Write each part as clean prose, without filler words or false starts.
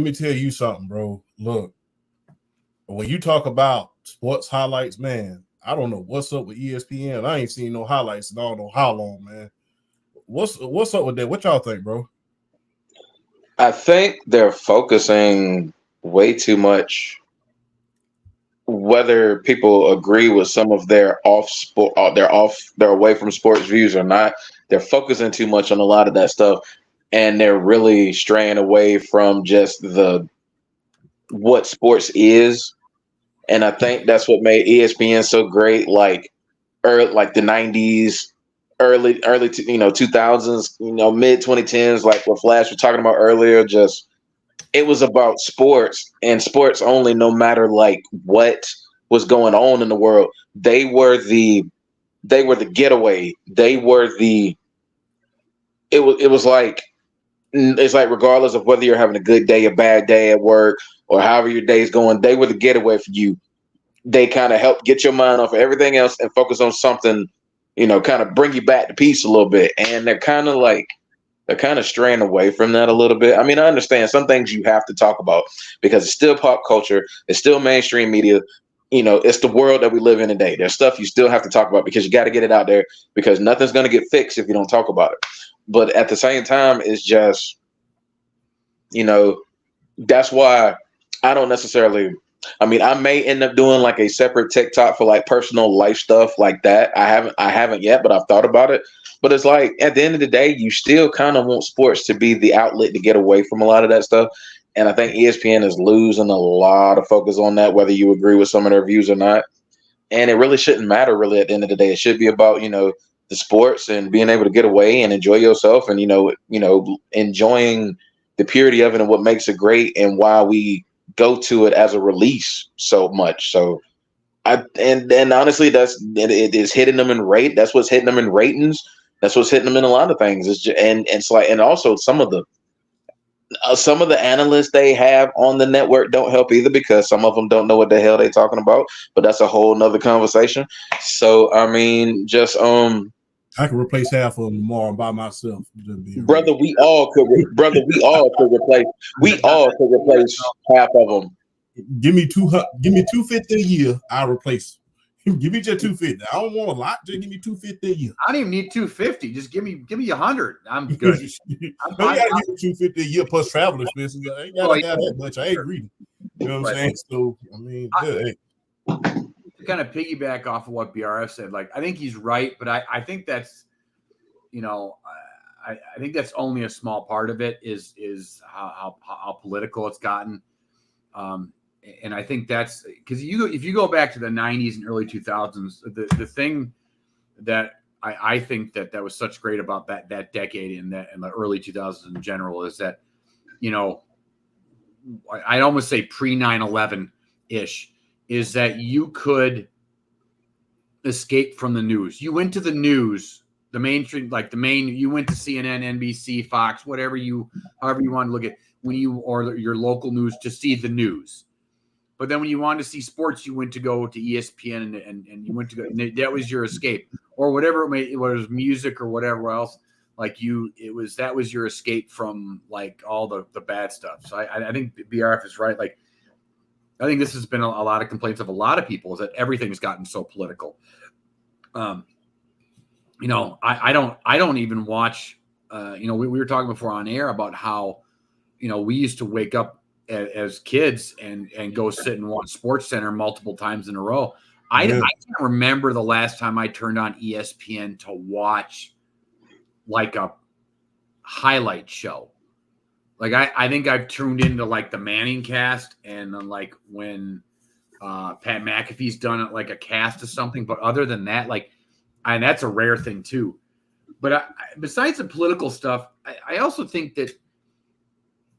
me tell you something, bro. Look, when you talk about sports highlights, man, I don't know what's up with ESPN. I ain't seen no highlights in I don't know how long, man. What's up with that? What y'all think, bro? I think they're focusing way too much. Whether people agree with some of their they're away from sports views or not, they're focusing too much on a lot of that stuff, and they're really straying away from just the what sports is. And I think that's what made ESPN so great, like like the '90s, early 2000s, mid 2010s, like what Flash was talking about earlier. Just it was about sports and sports only, no matter like what was going on in the world. They were the getaway. It was like it's like regardless of whether you're having a good day, a bad day at work, or however your day's going, they were the getaway for you. They kind of help get your mind off of everything else and focus on something, kind of bring you back to peace a little bit. And they're kind of straying away from that a little bit. I mean, I understand some things you have to talk about because it's still pop culture, it's still mainstream media. It's the world that we live in today. There's stuff you still have to talk about because you got to get it out there because nothing's going to get fixed if you don't talk about it. But at the same time, it's just, that's why I don't necessarily. I mean, I may end up doing like a separate TikTok for like personal life stuff like that. I haven't yet, but I've thought about it. But it's like at the end of the day, you still kind of want sports to be the outlet to get away from a lot of that stuff. And I think ESPN is losing a lot of focus on that, whether you agree with some of their views or not. And it really shouldn't matter really at the end of the day. It should be about, the sports and being able to get away and enjoy yourself and, enjoying the purity of it and what makes it great and why we go to it as a release so much. So and honestly, it is hitting them in rate. That's what's hitting them in ratings. That's what's hitting them in a lot of things. It's just, and it's like, and also some of the analysts they have on the network don't help either because some of them don't know what the hell they're talking about. But that's a whole nother conversation. So I mean, just I can replace half of them tomorrow by myself. Brother, we all could replace half of them. Give me 250 a year. I'll replace. Give me just 250. I don't want a lot. Just give me 250 a year. I don't even need 250. Just give me 100. I'm good. I'm fine. You gotta give me 250 a year plus travel expenses. I ain't gotta have that much. I ain't greedy. You know what I'm saying? So I mean, to kind of piggyback off of what BRF said, like I think he's right, but I think that's I think that's only a small part of it is how political it's gotten. And I think that's because if you go back to the 90s and early 2000s, the thing that I think that was such great about that decade and the early 2000s in general is that, I'd almost say pre 9/11 ish is that you could escape from the news. You went to the news, the mainstream, you went to CNN, NBC, Fox, however you want to look at or your local news to see the news. But then when you wanted to see sports, you went to go to ESPN and you went to go, and that was your escape or whatever it was music or whatever else. That was your escape from like all the bad stuff. So I think BRF is right. Like, I think this has been a lot of complaints of a lot of people is that everything's gotten so political. I don't even watch, we were talking before on air about how, we used to wake up as kids and go sit and watch Sports Center multiple times in a row. I can't remember the last time I turned on ESPN to watch like a highlight show. Like I think I've tuned into like the Manning cast and then like when Pat McAfee's done it like a cast of something. But other than that, and that's a rare thing too. But besides the political stuff, I also think that,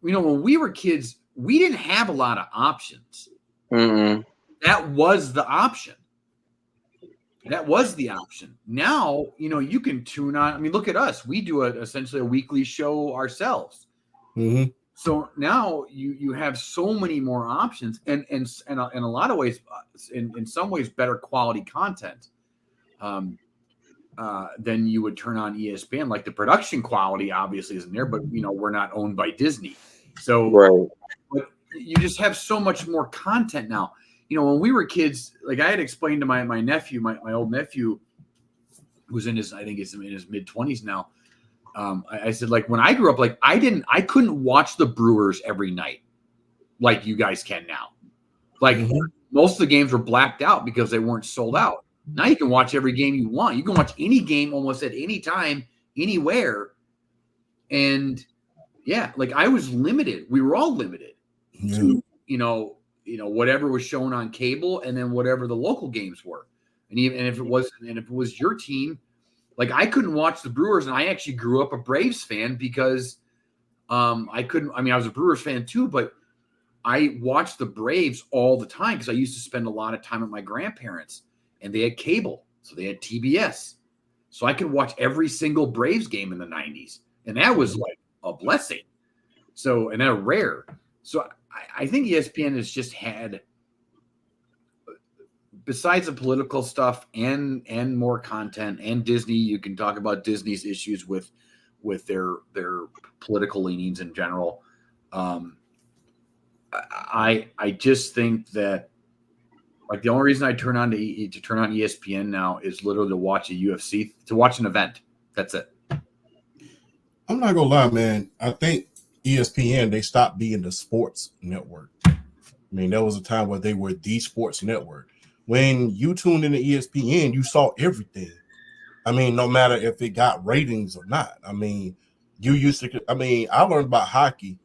when we were kids, we didn't have a lot of options. Mm-hmm. That was the option. Now, you can tune on. I mean, look at us. We do essentially a weekly show ourselves. Mm-hmm. So now you have so many more options, and in a lot of ways, in some ways, better quality content than you would turn on ESPN. Like the production quality obviously isn't there, but we're not owned by Disney. So, right. you just have so much more content now. You know, when we were kids, like I had explained to my nephew, my old nephew, who's in his, I think he's in his mid-20s now. I said, like, when I grew up, like I couldn't watch the Brewers every night like you guys can now. Like most of the games were blacked out because they weren't sold out. Now you can watch every game you want. You can watch any game almost at any time, anywhere. And yeah, like I was limited. We were all limited to, you know, whatever was shown on cable and then whatever the local games were. And if it was your team, like I couldn't watch the Brewers, and I actually grew up a Braves fan because I was a Brewers fan too, but I watched the Braves all the time because I used to spend a lot of time with my grandparents, and they had cable, so they had TBS. So I could watch every single Braves game in the 90s, and that was like a blessing. So, and they're rare. So I think ESPN has just had, besides the political stuff and more content, and Disney, you can talk about Disney's issues with their political leanings in general. I just think that, like, the only reason I turn on ESPN now is literally to watch a UFC, to watch an event. That's it. I'm not gonna lie, man. I think ESPN, they stopped being the sports network. I mean, there was a time where they were the sports network. When you tuned into ESPN, you saw everything. I mean, no matter if it got ratings or not. I mean, I learned about hockey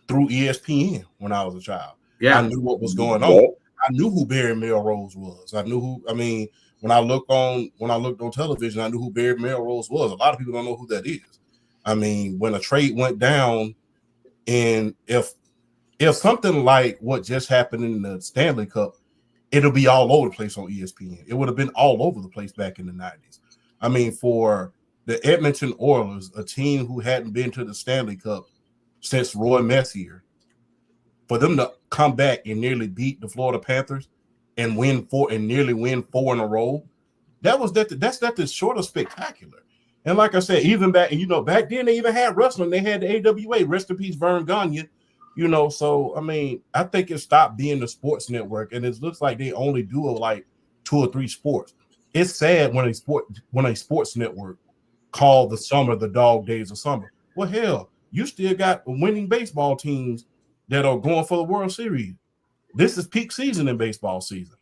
through ESPN when I was a child. Yeah. I knew what was going on. I knew who Barry Melrose was. When I looked on television, I knew who Barry Melrose was. A lot of people don't know who that is. I mean, when a trade went down, and if something like what just happened in the Stanley Cup, it'll be all over the place on ESPN. It would have been all over the place back in the 90s. I mean, for the Edmonton Oilers, a team who hadn't been to the Stanley Cup since Roy Messier, for them to come back and nearly beat the Florida Panthers and nearly win 4 in a row, that's nothing short of spectacular. And like I said, even back then they even had wrestling. They had the AWA, rest in peace, Vern Gagne. So I mean, I think it stopped being the sports network, and it looks like they only do like 2 or 3 sports. It's sad when a sports network called the summer the dog days of summer. Well, hell, you still got winning baseball teams that are going for the World Series. This is peak season in baseball season.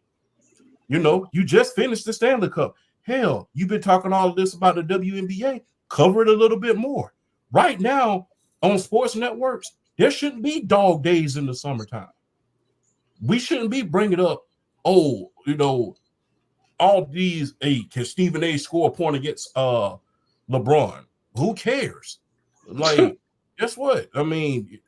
You just finished the Stanley Cup. Hell, you've been talking all of this about the WNBA. Cover it a little bit more. Right now on sports networks, there shouldn't be dog days in the summertime. We shouldn't be bringing up, all these, can Stephen A score a point against LeBron? Who cares? Like, guess what? I mean,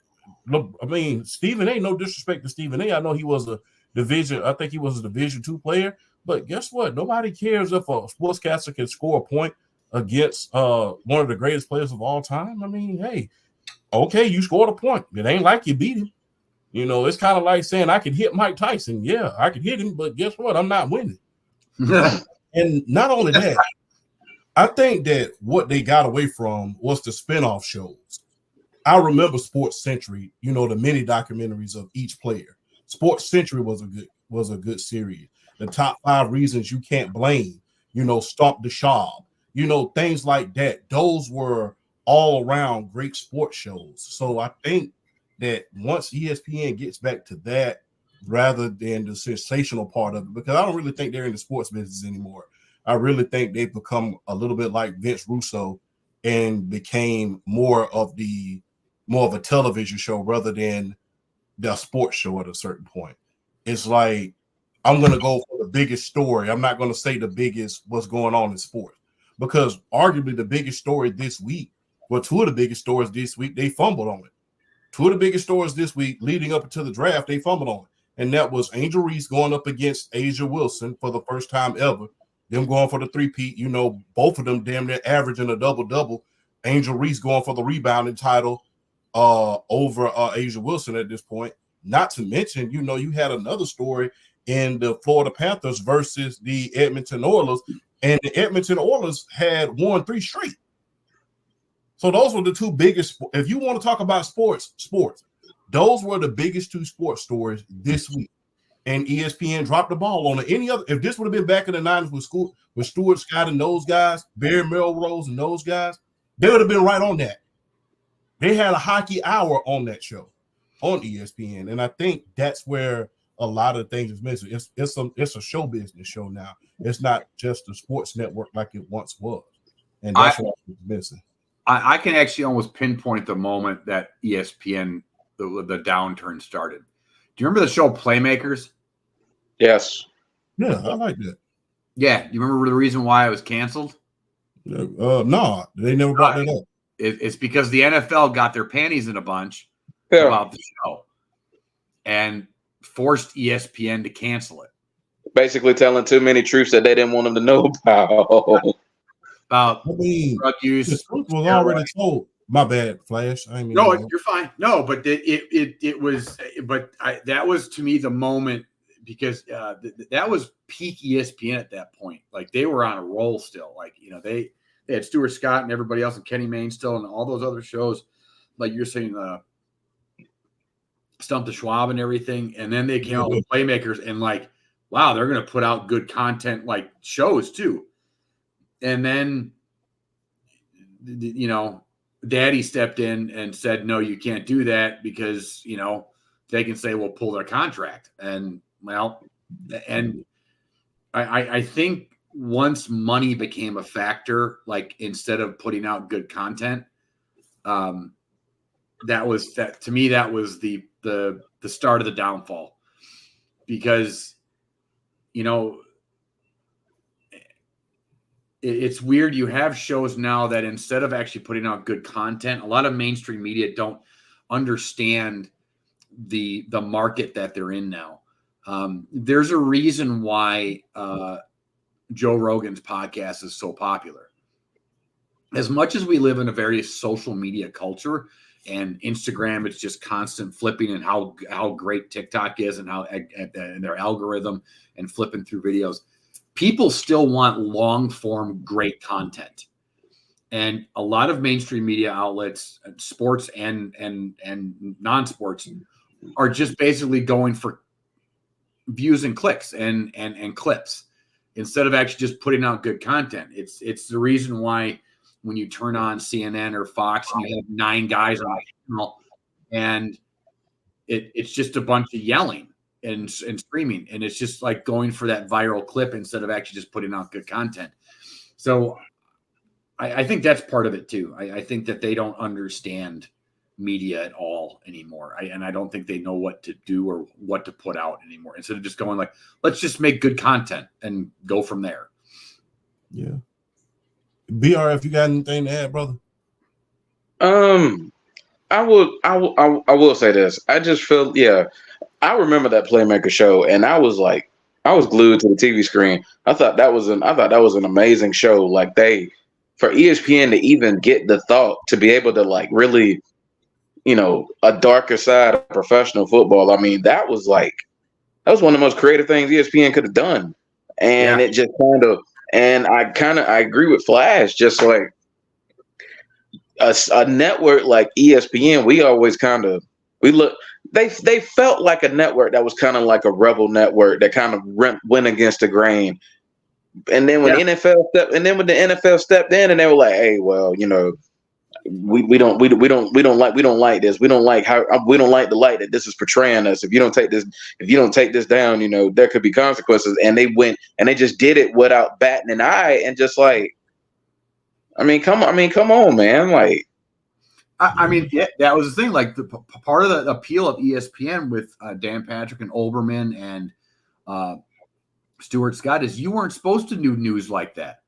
Stephen A, no disrespect to Stephen A. I know he was a Division 2 player, but guess what? Nobody cares if a sportscaster can score a point against one of the greatest players of all time. I mean, hey, okay, you scored a point. It ain't like you beat him. It's kind of like saying I could hit Mike Tyson. Yeah, I could hit him, but guess what? I'm not winning. And not only that, I think that what they got away from was the spinoff shows. I remember Sports Century, the mini documentaries of each player. Sports Century was a good series. The top 5 reasons you can't blame, Stop the Shop, things like that. Those were all around great sports shows. So I think that once ESPN gets back to that, rather than the sensational part of it, because I don't really think they're in the sports business anymore. I really think they've become a little bit like Vince Russo and became more of a television show rather than the sports show at a certain point. It's like, I'm going to go for the biggest story. I'm not going to say the biggest what's going on in sports, because arguably the biggest story this week, 2 of the biggest stories this week, they fumbled on it. 2 of the biggest stories this week leading up to the draft, they fumbled on it. And that was Angel Reese going up against Asia Wilson for the first time ever. Them going for the 3-peat, both of them damn near averaging a double-double. Angel Reese going for the rebounding title over Asia Wilson at this point. Not to mention, you had another story in the Florida Panthers versus the Edmonton Oilers, and the Edmonton Oilers had won 3 straight. So those were the 2 biggest. If you want to talk about sports, Those were the biggest two sports stories this week. And ESPN dropped the ball on it. Any other, if this would have been back in the 90s with Stuart Scott and those guys, Barry Melrose and those guys, they would have been right on that. They had a hockey hour on that show on ESPN. And I think that's where a lot of things is missing. It's a show business show now. It's not just a sports network like it once was. And that's what was missing. I can actually almost pinpoint the moment that ESPN, the downturn started. Do you remember the show Playmakers? Yes. Yeah, I like that. Yeah. Do you remember the reason why it was canceled? No, they never brought that up. It's because the NFL got their panties in a bunch about the show and forced ESPN to cancel it. Basically telling too many truths that they didn't want them to know about. About drug use. The truth was already told. My bad, Flash. I mean, no, you're fine. No, but it was, but that was to me the moment because that was peak ESPN at that point. Like they were on a roll still. Like they had Stuart Scott and everybody else and Kenny Mayne still and all those other shows, like you're saying, Stump the Schwab and everything. And then they came out with Playmakers and like, wow, they're going to put out good content like shows too. And then, Daddy stepped in and said, no, you can't do that because, they can say we'll pull their contract. And I think once money became a factor, like instead of putting out good content, that was the start of the downfall because, it's weird. You have shows now that instead of actually putting out good content, a lot of mainstream media don't understand the market that they're in now. There's a reason why Joe Rogan's podcast is so popular. As much as we live in a very social media culture and Instagram, it's just constant flipping and how great TikTok is and how and their algorithm and flipping through videos. People still want long-form, great content. And a lot of mainstream media outlets, sports and non-sports, are just basically going for views and clicks and clips instead of actually just putting out good content. It's the reason why when you turn on CNN or Fox and you have 9 guys on the channel and it's just a bunch of yelling and screaming, and it's just like going for that viral clip instead of actually just putting out good content. So I think that's part of it too. I think that they don't understand media at all anymore. And I don't think they know what to do or what to put out anymore. Instead of just going like, let's just make good content and go from there. Yeah. BRF, you got anything to add, brother? I will say this. I just feel, I remember that Playmaker show, and I was glued to the TV screen. I thought that was an amazing show. Like for ESPN to even get the thought to be able to like really, a darker side of professional football. I mean, that was one of the most creative things ESPN could have done. And it just I agree with Flash, just like a network like ESPN, we always they felt like a network that was kind of like a rebel network that kind of went against the grain. And then when the NFL stepped in and they were like, hey, well, we don't like this. We don't like the light that this is portraying us. If you don't take this down, there could be consequences. And they went and they just did it without batting an eye and just like, come on, man. Like, that was the thing. Like part of the appeal of ESPN with Dan Patrick and Olbermann and Stuart Scott is you weren't supposed to do news like that.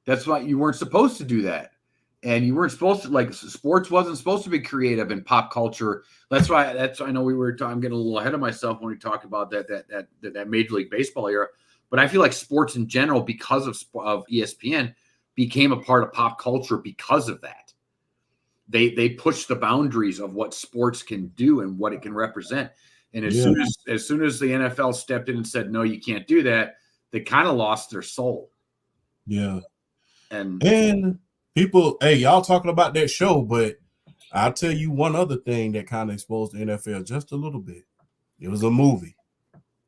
That's why you weren't supposed to do that. And you weren't supposed to, sports wasn't supposed to be creative in pop culture. That's why I know I'm getting a little ahead of myself when we talk about that Major League Baseball era. But I feel like sports in general, because of ESPN, became a part of pop culture because of that. They pushed the boundaries of what sports can do and what it can represent. And as soon as the NFL stepped in and said, no, you can't do that, they kind of lost their soul. Yeah. And people, hey, y'all talking about that show, but I'll tell you one other thing that kind of exposed the NFL just a little bit. It was a movie,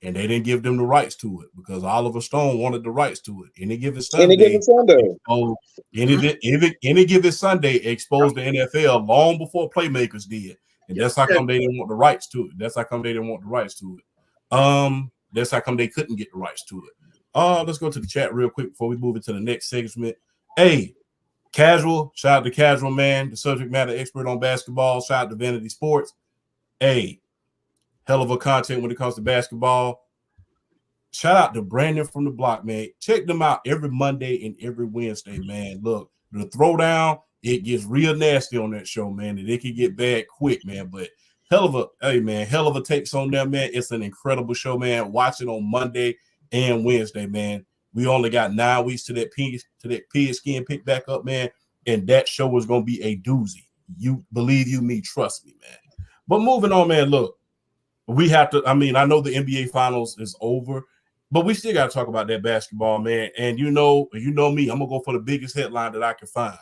and they didn't give them the rights to it because Oliver Stone wanted the rights to it. Any given Sunday, any given Sunday exposed the NFL long before Playmakers did, and that's how come they didn't want the rights to it. That's how come they couldn't get the rights to it. Let's go to the chat real quick before we move into the next segment. Hey, Casual, shout out to Casual Man, the subject matter expert on basketball. Shout out to Vanity Sports. Hey, hell of a content when it comes to basketball. Shout out to Brandon from the block, man. Check them out every Monday and every Wednesday, man. Look, the throwdown, it gets real nasty on that show, man, and it can get bad quick, man. But hell of a takes on them, man. It's an incredible show, man. Watch it on Monday and Wednesday, man. We only got 9 weeks to that pigskin pick back up, man. And that show is going to be a doozy. You believe you me, trust me, man. But moving on, man, look, we have to, I know the NBA Finals is over, but we still got to talk about that basketball, man. And you know me, I'm going to go for the biggest headline that I can find.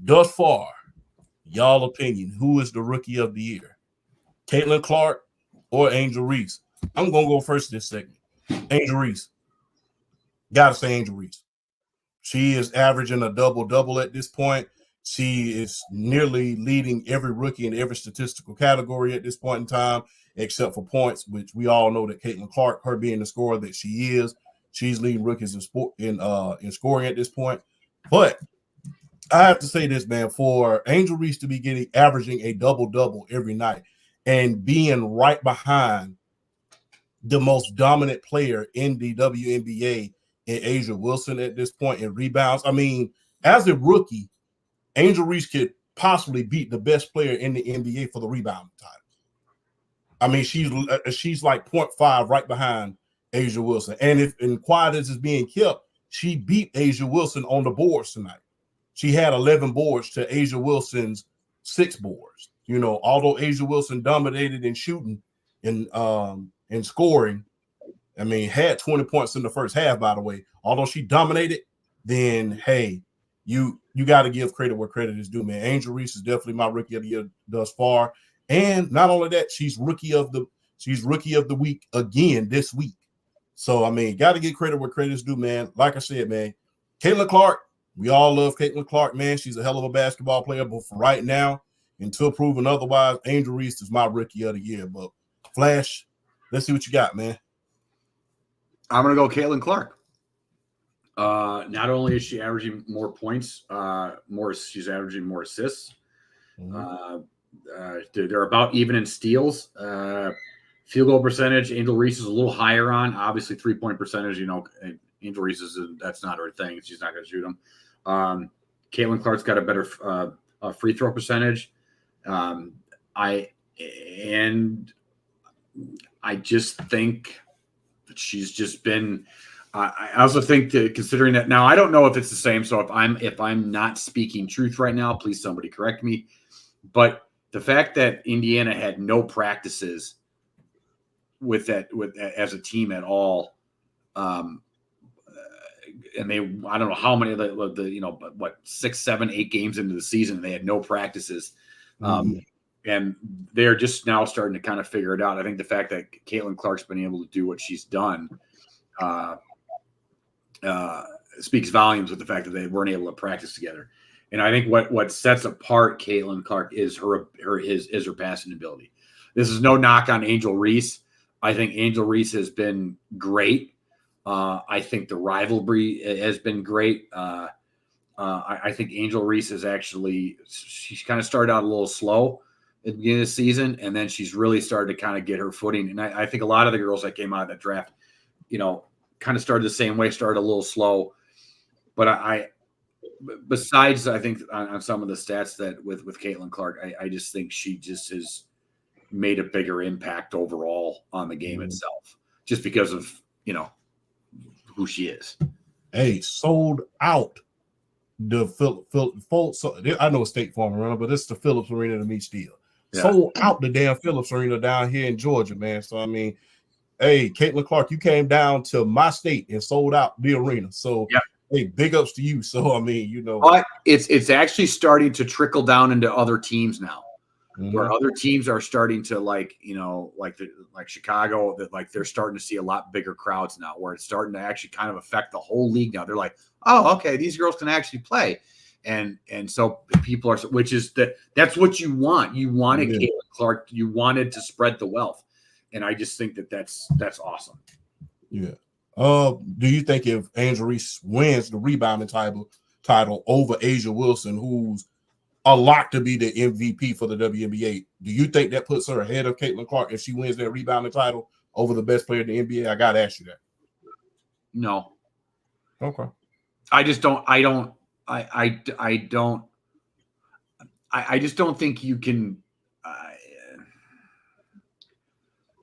Thus far, y'all opinion, who is the rookie of the year? Caitlin Clark or Angel Reese? I'm going to go first this segment. Angel Reese. Gotta say Angel Reese. She is averaging a double-double at this point. She is nearly leading every rookie in every statistical category at this point in time, except for points, which we all know that Caitlin Clark, her being the scorer that she is, she's leading rookies in scoring at this point. But I have to say this, man, for Angel Reese to be averaging a double-double every night and being right behind the most dominant player in the WNBA in Asia Wilson at this point in rebounds. As a rookie, Angel Reese could possibly beat the best player in the NBA for the rebound title. She's like 0.5 right behind Asia Wilson. And if in quiet as is being kept, she beat Asia Wilson on the boards tonight. She had 11 boards to Asia Wilson's 6 boards. Although Asia Wilson dominated in shooting and scoring, had 20 points in the first half, by the way. Although she dominated, then, hey, you got to give credit where credit is due, man. Angel Reese is definitely my rookie of the year thus far. And not only that, she's rookie of the week again this week. So, got to give credit where credit is due, man. Like I said, man, Caitlin Clark, we all love Caitlin Clark, man. She's a hell of a basketball player. But for right now, until proven otherwise, Angel Reese is my rookie of the year. But Flash, let's see what you got, man. I'm going to go Caitlin Clark. Not only is she averaging more points, she's averaging more assists. Mm-hmm. They're about even in steals. Field goal percentage, Angel Reese is a little higher on. Obviously, 3-point percentage, Angel Reese that's not her thing. She's not going to shoot them. Caitlin Clark's got a better free throw percentage. I just think that she's just been. I also think that considering that now, I don't know if it's the same. So if I'm not speaking truth right now, please somebody correct me. But the fact that Indiana had no practices with as a team at all, and I don't know how many of the 6, 7, 8 games into the season they had no practices. And they're just now starting to kind of figure it out. I think the fact that Caitlin Clark's been able to do what she's done speaks volumes with the fact that they weren't able to practice together. And I think what sets apart Caitlin Clark is her passing ability. This is no knock on Angel Reese. I think Angel Reese has been great. I think the rivalry has been great. I think Angel Reese is she's kind of started out a little slow at the beginning of the season, and then she's really started to kind of get her footing. And I think a lot of the girls that came out of that draft, kind of started the same way, started a little slow. But besides, I think on some of the stats that with Caitlin Clark, I just think she just has made a bigger impact overall on the game itself, just because of, who she is. Hey, sold out the I know it's State Farm Arena, but it's the Phillips Arena to me still. Yeah. Sold out the damn Phillips Arena down here in Georgia, man. So, hey, Caitlin Clark, you came down to my state and sold out the arena. So, hey, big ups to you. So I mean, you know, but it's actually starting to trickle down into other teams now, where other teams are starting to like Chicago, that like they're starting to see a lot bigger crowds now, where it's starting to actually kind of affect the whole league now. They're like, oh, okay, these girls can actually play. And so people are, which is that's what you want. You wanted Caitlin Clark. You wanted to spread the wealth. And I just think that's awesome. Yeah. Do you think if Angel Reese wins the rebounding title over Asia Wilson, who's a lock to be the MVP for the WNBA, do you think that puts her ahead of Caitlin Clark if she wins that rebounding title over the best player in the NBA? I gotta ask you that. No. Okay. I just don't. I just don't think you can.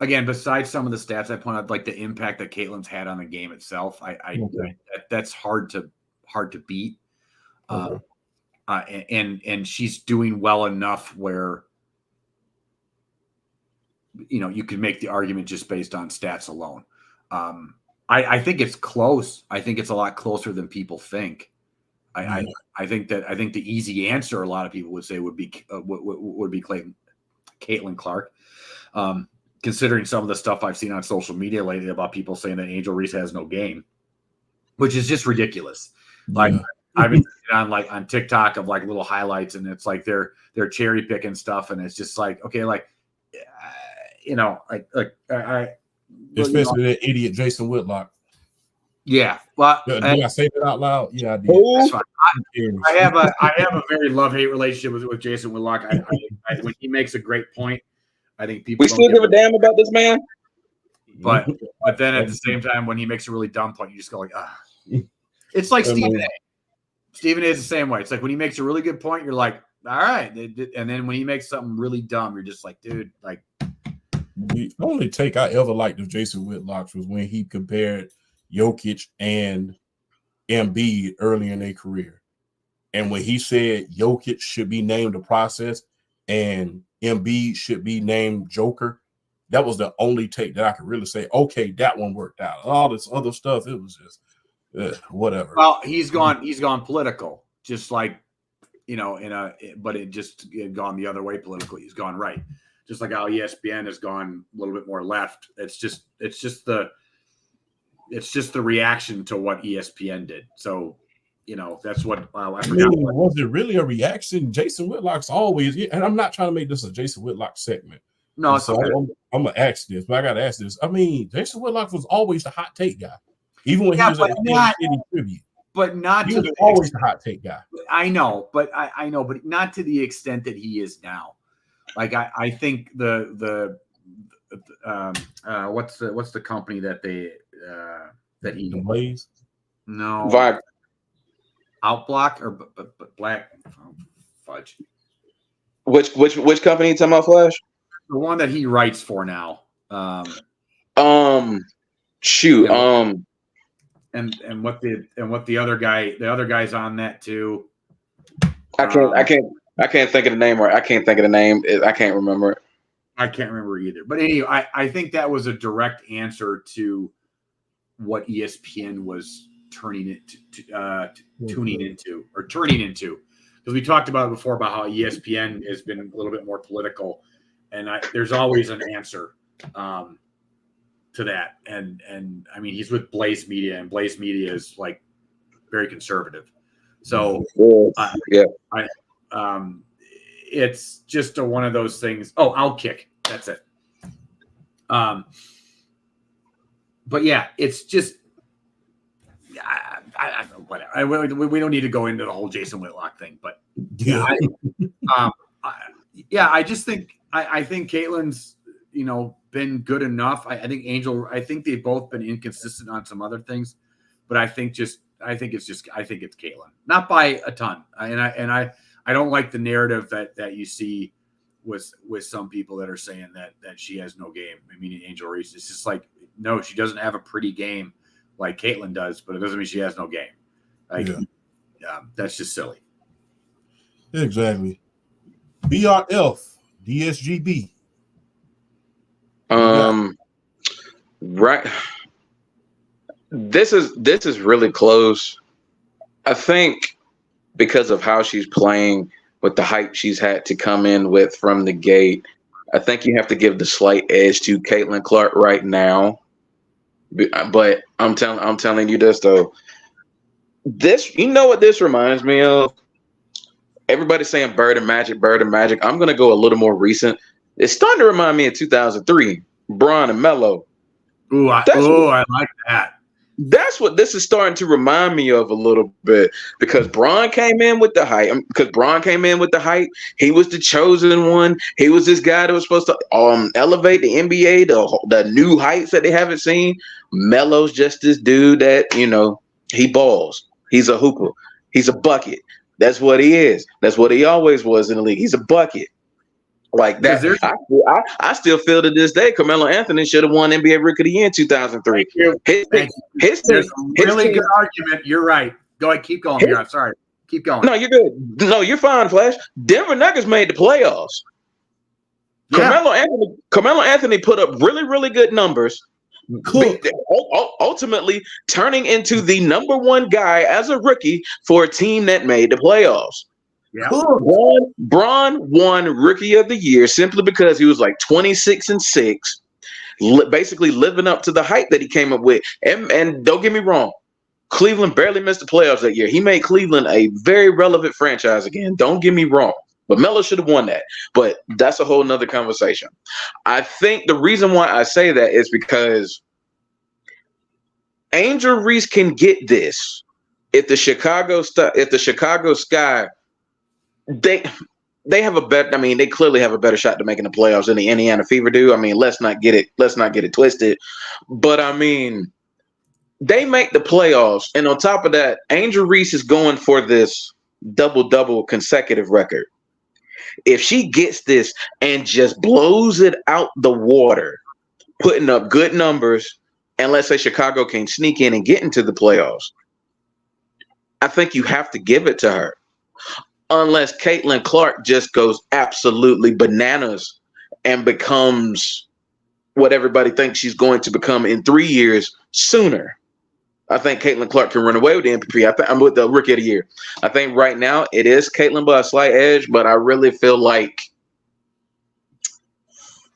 Again, besides some of the stats I point out, like the impact that Caitlin's had on the game itself, that's hard to beat. Okay. And she's doing well enough where you can make the argument just based on stats alone. I think it's close. I think it's a lot closer than people think. I think the easy answer a lot of people would say would be Caitlin Clark. Considering some of the stuff I've seen on social media lately about people saying that Angel Reese has no game, which is just ridiculous. Like I've been on TikTok of like little highlights, and it's like they're cherry picking stuff, and it's just like, okay, like especially that idiot Jason Whitlock. Yeah, well, did I say that out loud? Yeah, I did. That's fine. I have a very love-hate relationship with Jason Whitlock. When he makes a great point, I think people. We still give a damn about this man. But then at the same time, when he makes a really dumb point, you just go like, ah. It's like Stephen A. Stephen A is the same way. It's like when he makes a really good point, you're like, all right. And then when he makes something really dumb, you're just like, dude, like. The only take I ever liked of Jason Whitlock was when he compared Jokic and Embiid early in their career. And when he said Jokic should be named the process and Embiid should be named Joker, that was the only take that I could really say, okay, that one worked out. All this other stuff, it was just whatever. Well, he's gone political, just like, but it had gone the other way politically. He's gone right. Just like how ESPN has gone a little bit more left. It's just the reaction to what ESPN did. So, that's what I forgot. Was it really a reaction? Jason Whitlock's always, and I'm not trying to make this a Jason Whitlock segment. No, it's okay. I'm gonna ask this, but I gotta ask this. I mean, Jason Whitlock was always the hot take guy, even when he was at the City Tribute. But not he to was always the hot take guy. I know, but not to the extent that he is now. Like I think what's the company that he the Blaze? No, Vibe. Outblock or Black Fudge. Which company you talking about, Flash? The one that he writes for now. Shoot. And what the other guy's on that too. I can't think of the name, or I can't think of the name. I can't remember it. I can't remember either. But anyway, I think that was a direct answer to what ESPN was tuning into. Because we talked about it before about how ESPN has been a little bit more political, and there's always an answer to that. And I mean, he's with Blaze Media, and Blaze Media is like very conservative. So it's just one of those things. Oh, Outkick. That's it. But yeah, it's just, whatever. We don't need to go into the whole Jason Whitlock thing, but I just think, I think Caitlin's, been good enough. I think they've both been inconsistent on some other things, but I think it's Caitlin, not by a ton. I don't like the narrative that you see with some people that are saying that she has no game. I mean, Angel Reese, it's just like, no, she doesn't have a pretty game like Caitlin does, but it doesn't mean she has no game. Like, that's just silly. Exactly. BRF, DSGB. Right. This is really close. I think because of how she's playing with the hype she's had to come in with from the gate, I think you have to give the slight edge to Caitlin Clark right now. But I'm telling you this though. This, you know what this reminds me of? Everybody's saying Bird and Magic, Bird and Magic. I'm gonna go a little more recent. It's starting to remind me of 2003, Braun and Melo. I like that. That's what this is starting to remind me of a little bit, because Braun came in with the hype. He was the chosen one. He was this guy that was supposed to elevate the NBA to the new heights that they haven't seen. Melo's just this dude that, he balls. He's a hooper. He's a bucket. That's what he is. That's what he always was in the league. He's a bucket. Like that. I still feel to this day, Carmelo Anthony should have won NBA Rookie of the Year in 2003. His really good argument. You're right. Go ahead. Keep going here. I'm sorry. Keep going. No, you're good. No, you're fine, Flash. Denver Nuggets made the playoffs. Yeah. Carmelo Anthony put up really, really good numbers. Ultimately turning into the number one guy as a rookie for a team that made the playoffs. Yeah. Braun won Rookie of the Year simply because he was like 26-6, basically living up to the hype that he came up with. And don't get me wrong, Cleveland barely missed the playoffs that year. He made Cleveland a very relevant franchise again. Don't get me wrong. But Melo should have won that. But that's a whole nother conversation. I think the reason why I say that is because Angel Reese can get this if the Chicago Sky, they have a better. I mean, they clearly have a better shot to making the playoffs than the Indiana Fever do. I mean, let's not get it twisted. But I mean, they make the playoffs, and on top of that, Angel Reese is going for this double consecutive record. If she gets this and just blows it out the water, putting up good numbers, and let's say Chicago can sneak in and get into the playoffs, I think you have to give it to her. Unless Caitlin Clark just goes absolutely bananas and becomes what everybody thinks she's going to become in 3 years sooner. I think Caitlin Clark can run away with the MVP. I'm with the Rookie of the Year. I think right now it is Caitlin by a slight edge, but I really feel like,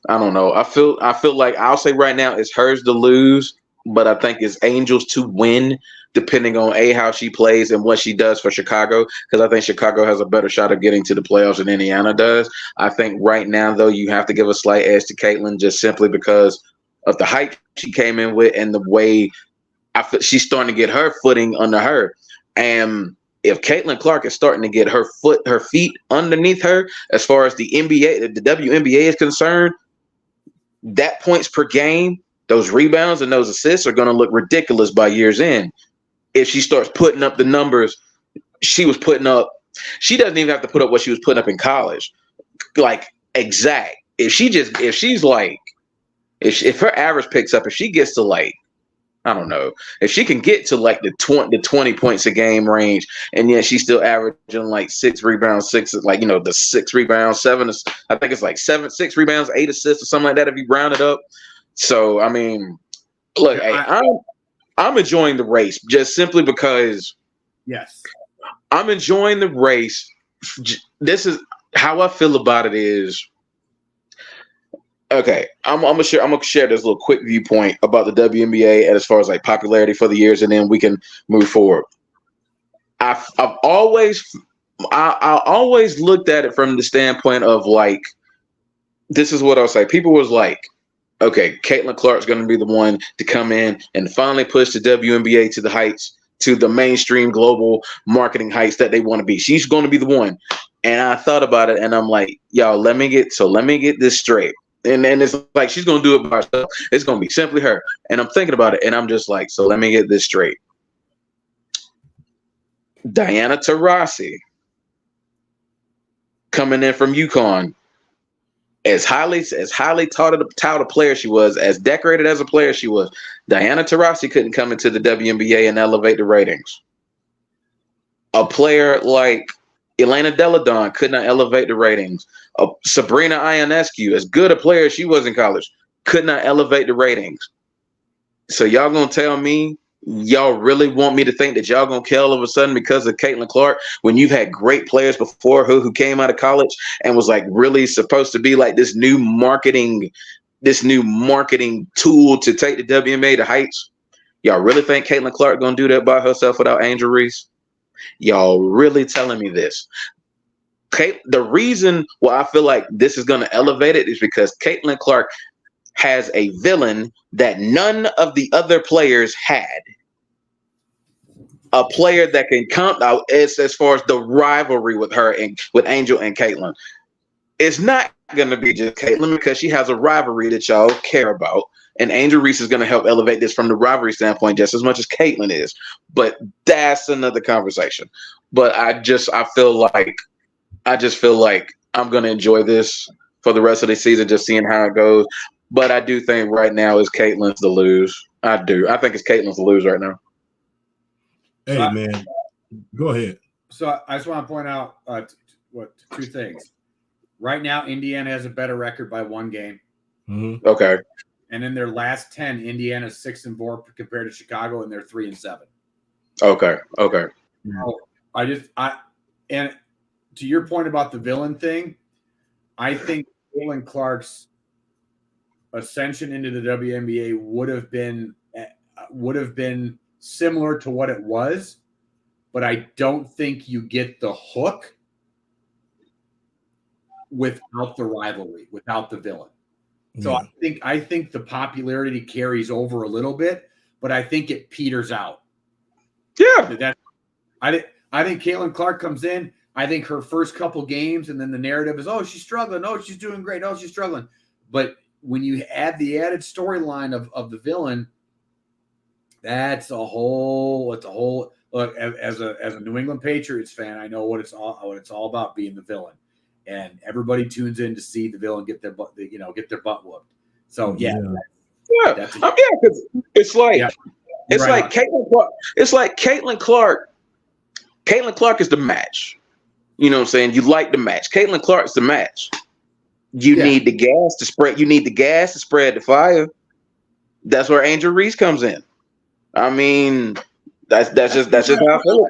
I don't know. I feel like I'll say right now it's hers to lose, but I think it's Angels to win, depending on how she plays and what she does for Chicago, because I think Chicago has a better shot of getting to the playoffs than Indiana does. I think right now, though, you have to give a slight edge to Caitlin just simply because of the hype she came in with and the way she's starting to get her footing under her. And if Caitlin Clark is starting to get her feet underneath her, as far as the NBA, the WNBA is concerned, that points per game, those rebounds and those assists are going to look ridiculous by year's end. If she starts putting up the numbers she was putting up, she doesn't even have to put up what she was putting up in college. Like exact. If her average picks up, if she gets to like, I don't know, if she can get to like the 20 points a game range, and yet she's still averaging like 6 rebounds, 6, like, the 6 rebounds, 7, I think it's like 6 rebounds, 8 assists or something like that if you round it up. So, I mean, look, I'm enjoying the race just simply because I'm enjoying the race. This is how I feel about it is, okay, I'm gonna share this little quick viewpoint about the WNBA and as far as like popularity for the years, and then we can move forward. I always looked at it from the standpoint of like, this is what I'll say. People was like, okay, Caitlin Clark's going to be the one to come in and finally push the WNBA to the heights, to the mainstream global marketing heights that they want to be. She's going to be the one. And I thought about it, and I'm like, y'all, let me get this straight. And then it's like she's going to do it by herself. It's going to be simply her. And I'm thinking about it, and I'm just like, so let me get this straight. Diana Taurasi coming in from UConn, as highly touted a player she was, as decorated as a player she was, Diana Taurasi couldn't come into the WNBA and elevate the ratings. A player like Elena Delle Donne could not elevate the ratings. Sabrina Ionescu, as good a player as she was in college, could not elevate the ratings. So y'all gonna tell me y'all really want me to think that y'all gonna kill all of a sudden because of Caitlin Clark when you've had great players before who came out of college and was like really supposed to be like this new marketing tool to take the WNBA to heights? Y'all really think Caitlin Clark gonna do that by herself without Angel Reese? Y'all really telling me this? The reason why I feel like this is gonna elevate it is because Caitlin Clark has a villain that none of the other players had. A player that can count out as far as the rivalry with her and with Angel and Caitlin. It's not going to be just Caitlin because she has a rivalry that y'all care about. And Angel Reese is going to help elevate this from the rivalry standpoint just as much as Caitlin is. But that's another conversation. But I just feel like I'm going to enjoy this for the rest of the season, just seeing how it goes. But I do think right now is Caitlin's to lose. I do. I think it's Caitlin's to lose right now. Hey, man, go ahead. So I just want to point out two things. Right now, Indiana has a better record by 1 game. Mm-hmm. Okay. And in their last 10, Indiana's 6-4 compared to Chicago, and they're 3-7. Okay. So and to your point about the villain thing, I think Caitlin Clark's ascension into the WNBA would have been similar to what it was, but I don't think you get the hook without the rivalry, without the villain. So yeah. I think the popularity carries over a little bit, but I think it peters out. Yeah. I think Caitlin Clark comes in. I think her first couple games, and then the narrative is, oh, she's struggling. Oh, she's doing great. Oh, she's struggling. But when you add the added storyline of the villain, that's a whole. Look, as a New England Patriots fan, I know what it's all about, being the villain, and everybody tunes in to see the villain get their butt whooped. So because it's like Caitlin Clark. It's like Caitlin Clark. Caitlin Clark is the match. You know what I'm saying? You like the match. Caitlin Clark's the match. You need the gas to spread. You need the gas to spread the fire. That's where Angel Reese comes in. I mean, that's just how I feel.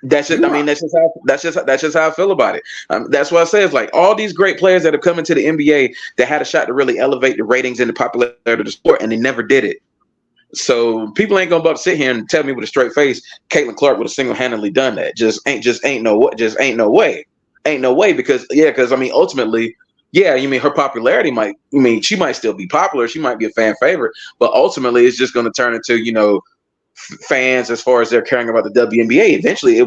That's just how I feel about it. That's what I say. It's like all these great players that have come into the NBA that had a shot to really elevate the ratings and the popularity of the sport, and they never did it. So people ain't gonna sit here and tell me with a straight face Caitlin Clark would have single-handedly done that. Ain't no way. Because I mean, ultimately, you mean her popularity she might still be popular, she might be a fan favorite, but ultimately it's just going to turn into fans as far as they're caring about the WNBA. Eventually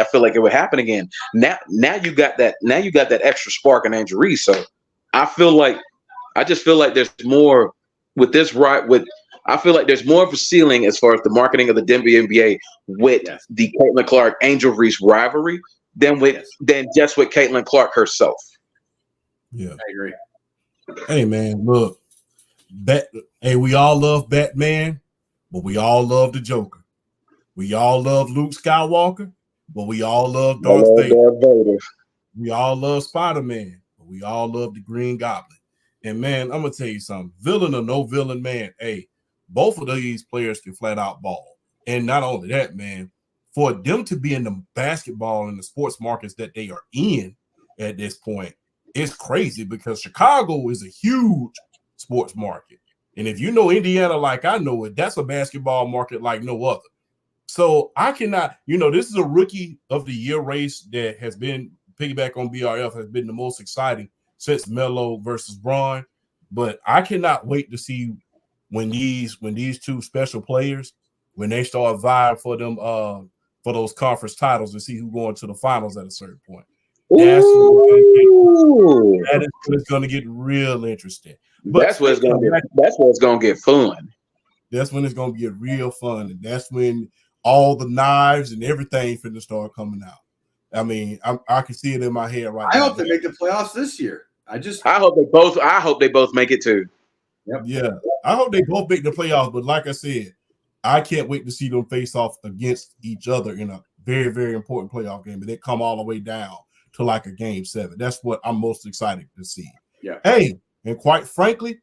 I feel like it would happen again. Now you got that extra spark in Angel Reese. So I just feel like there's more with this, right? I feel like there's more of a ceiling as far as the marketing of the WNBA with the Caitlin Clark Angel Reese rivalry than just with Caitlin Clark herself. Yeah, I agree. Hey man, look, we all love Batman, but we all love the Joker. We all love Luke Skywalker, but we all love Darth Vader. We all love Spider-Man, but we all love the Green Goblin. And man, I'm gonna tell you something. Villain or no villain, man. Hey, both of these players can flat out ball. And not only that, man, for them to be in the basketball and the sports markets that they are in at this point, it's crazy because Chicago is a huge sports market. And if you know Indiana like I know it, that's a basketball market like no other. So I cannot, this is a rookie of the year race that has been piggyback on BRF, has been the most exciting since Melo versus Braun. But I cannot wait to see when these two special players, when they start vying for them for those conference titles, and see who going to the finals at a certain point. That's when it's going to get real interesting. But that's where it's going to get fun. That's when it's going to get real fun, and that's when all the knives and everything finna start coming out. I mean, I can see it in my head right now. I hope they make the playoffs this year. I hope they both make it too. Yep. Yeah, I hope they both make the playoffs. But like I said, I can't wait to see them face off against each other in a very, very important playoff game. But they come all the way down to like a game 7. That's what I'm most excited to see. Yeah. Hey, and quite frankly,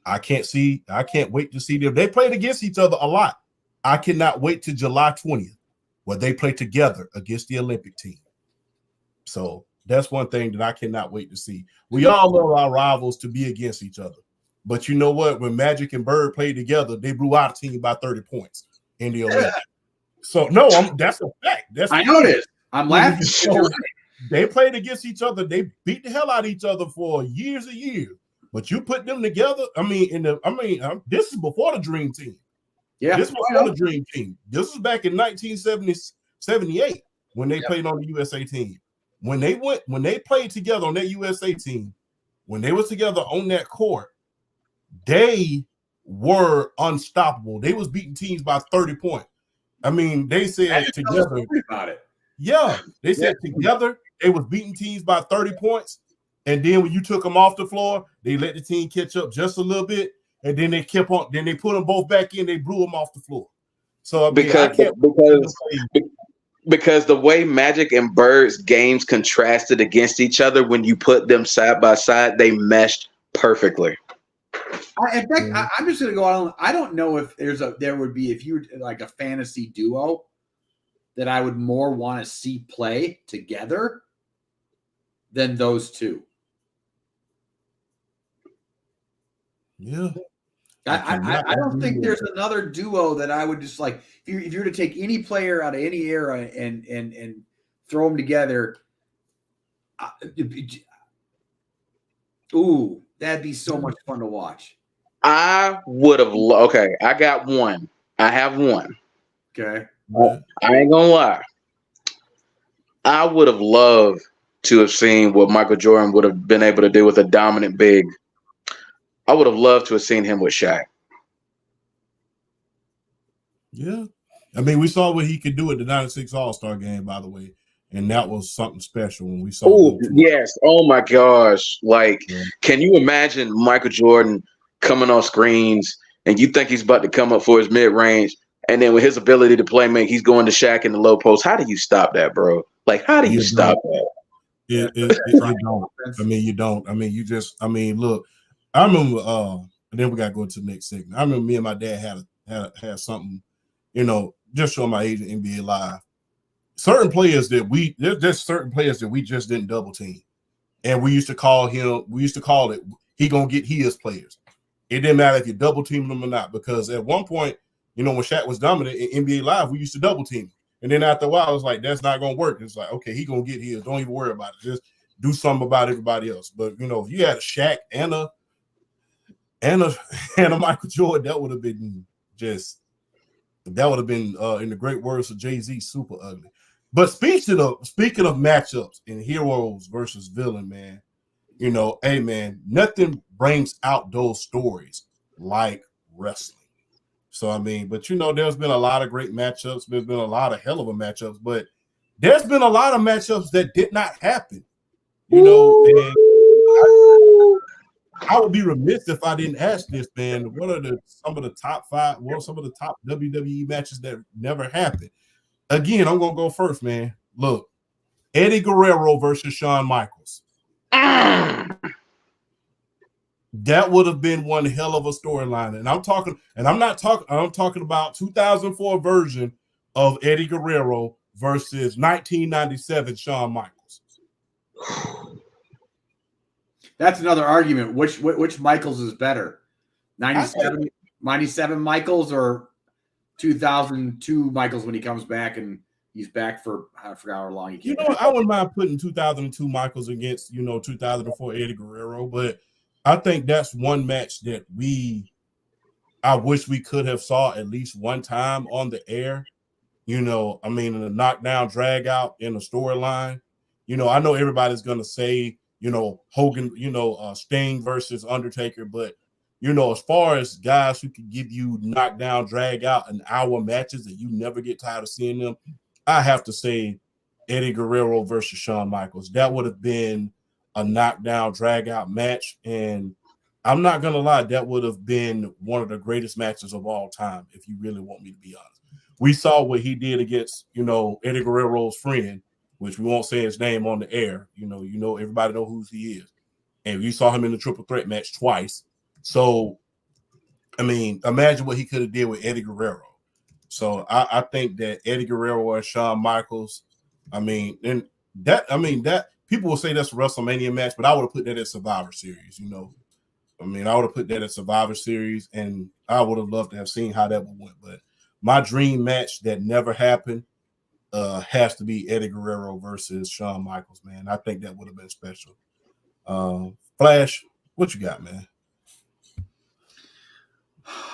I can't wait to see them. They played against each other a lot. I cannot wait to July 20th where they play together against the Olympic team. So that's one thing that I cannot wait to see. We all love our rivals to be against each other. But you know what? When Magic and Bird played together, they blew out a team by 30 points in the Olympics. So no, that's a fact. I know it is. I'm laughing. So, they played against each other. They beat the hell out of each other for years and years. But you put them together. This is before the Dream Team. Yeah, this was before the Dream Team. This was back in 1978 when they played on the USA team. When they played together on that USA team, when they was together on that court, they were unstoppable. They was beating teams by 30 points. I mean, they said together. About it. Yeah, they said together they was beating teams by 30 points, and then when you took them off the floor, they let the team catch up just a little bit, and then they kept on. Then they put them both back in. They blew them off the floor. So because the way Magic and Bird's games contrasted against each other, when you put them side by side, they meshed perfectly. In fact, I'm just going to go on. I don't know if there would be, if you were like a fantasy duo that I would more want to see play together than those two. Yeah. I don't think there's another duo that I would just like. If you were to take any player out of any era and throw them together, that'd be so much fun to watch. I would have. Okay, I got one. I have one. Okay. I ain't gonna lie. I would have loved to have seen what Michael Jordan would have been able to do with a dominant big. I would have loved to have seen him with Shaq. Yeah. I mean, we saw what he could do at the 96 All-Star game, by the way. And that was something special when we saw. Oh, yes. Oh, my gosh. Like, Can you imagine Michael Jordan coming on screens and you think he's about to come up for his mid-range, and then with his ability to play make, he's going to Shaq in the low post. How do you stop that, bro? Like, how do you stop that? You don't. I mean, you don't. I mean, you just. I mean, look. I remember. And then we got to go to the next segment. I remember me and my dad had something. Just showing my age in NBA Live. Certain players there's certain players that we just didn't double team, and we used to call him. We used to call it. He gonna get his players. It didn't matter if you double team them or not, because at one point, when Shaq was dominant in NBA Live, we used to double team him. And then after a while, I was like, that's not going to work. It's like, okay, he going to get his. Don't even worry about it. Just do something about everybody else. But, if you had a Shaq and a Michael Jordan, that would have been in the great words of Jay-Z, super ugly. But speaking of matchups and heroes versus villain, man, hey, man, nothing brings out those stories like wrestling. So, I mean, but there's been a lot of great matchups. There's been a lot of hell of a matchups, but there's been a lot of matchups that did not happen. And I would be remiss if I didn't ask this, man. What are some of the top WWE matches that never happened? Again, I'm gonna go first, man. Look, Eddie Guerrero versus Shawn Michaels. That would have been one hell of a storyline. And I'm talking about 2004 version of Eddie Guerrero versus 1997 Shawn Michaels. That's another argument. Which Michaels is better? 97 Michaels or 2002 Michaels when he comes back and he's back for, I forgot how long he came back. I wouldn't mind putting 2002 Michaels against, 2004 Eddie Guerrero, but I think that's one match that I wish we could have saw at least one time on the air. In a knockdown, drag out in a storyline. I know everybody's gonna say, Hogan, Sting versus Undertaker, but as far as guys who can give you knockdown, drag out an hour matches that you never get tired of seeing them, I have to say Eddie Guerrero versus Shawn Michaels. That would have been a knockdown, drag out match. And I'm not going to lie, that would have been one of the greatest matches of all time, if you really want me to be honest. We saw what he did against, Eddie Guerrero's friend, which we won't say his name on the air. Everybody know who he is. And you saw him in the triple threat match twice. So, I mean, imagine what he could have did with Eddie Guerrero. So I think that Eddie Guerrero and Shawn Michaels, that people will say that's a WrestleMania match, but I would have put that at Survivor Series, I would have put that at Survivor Series, and I would have loved to have seen how that would went. But my dream match that never happened has to be Eddie Guerrero versus Shawn Michaels, man. I think that would have been special. Flash, what you got, man?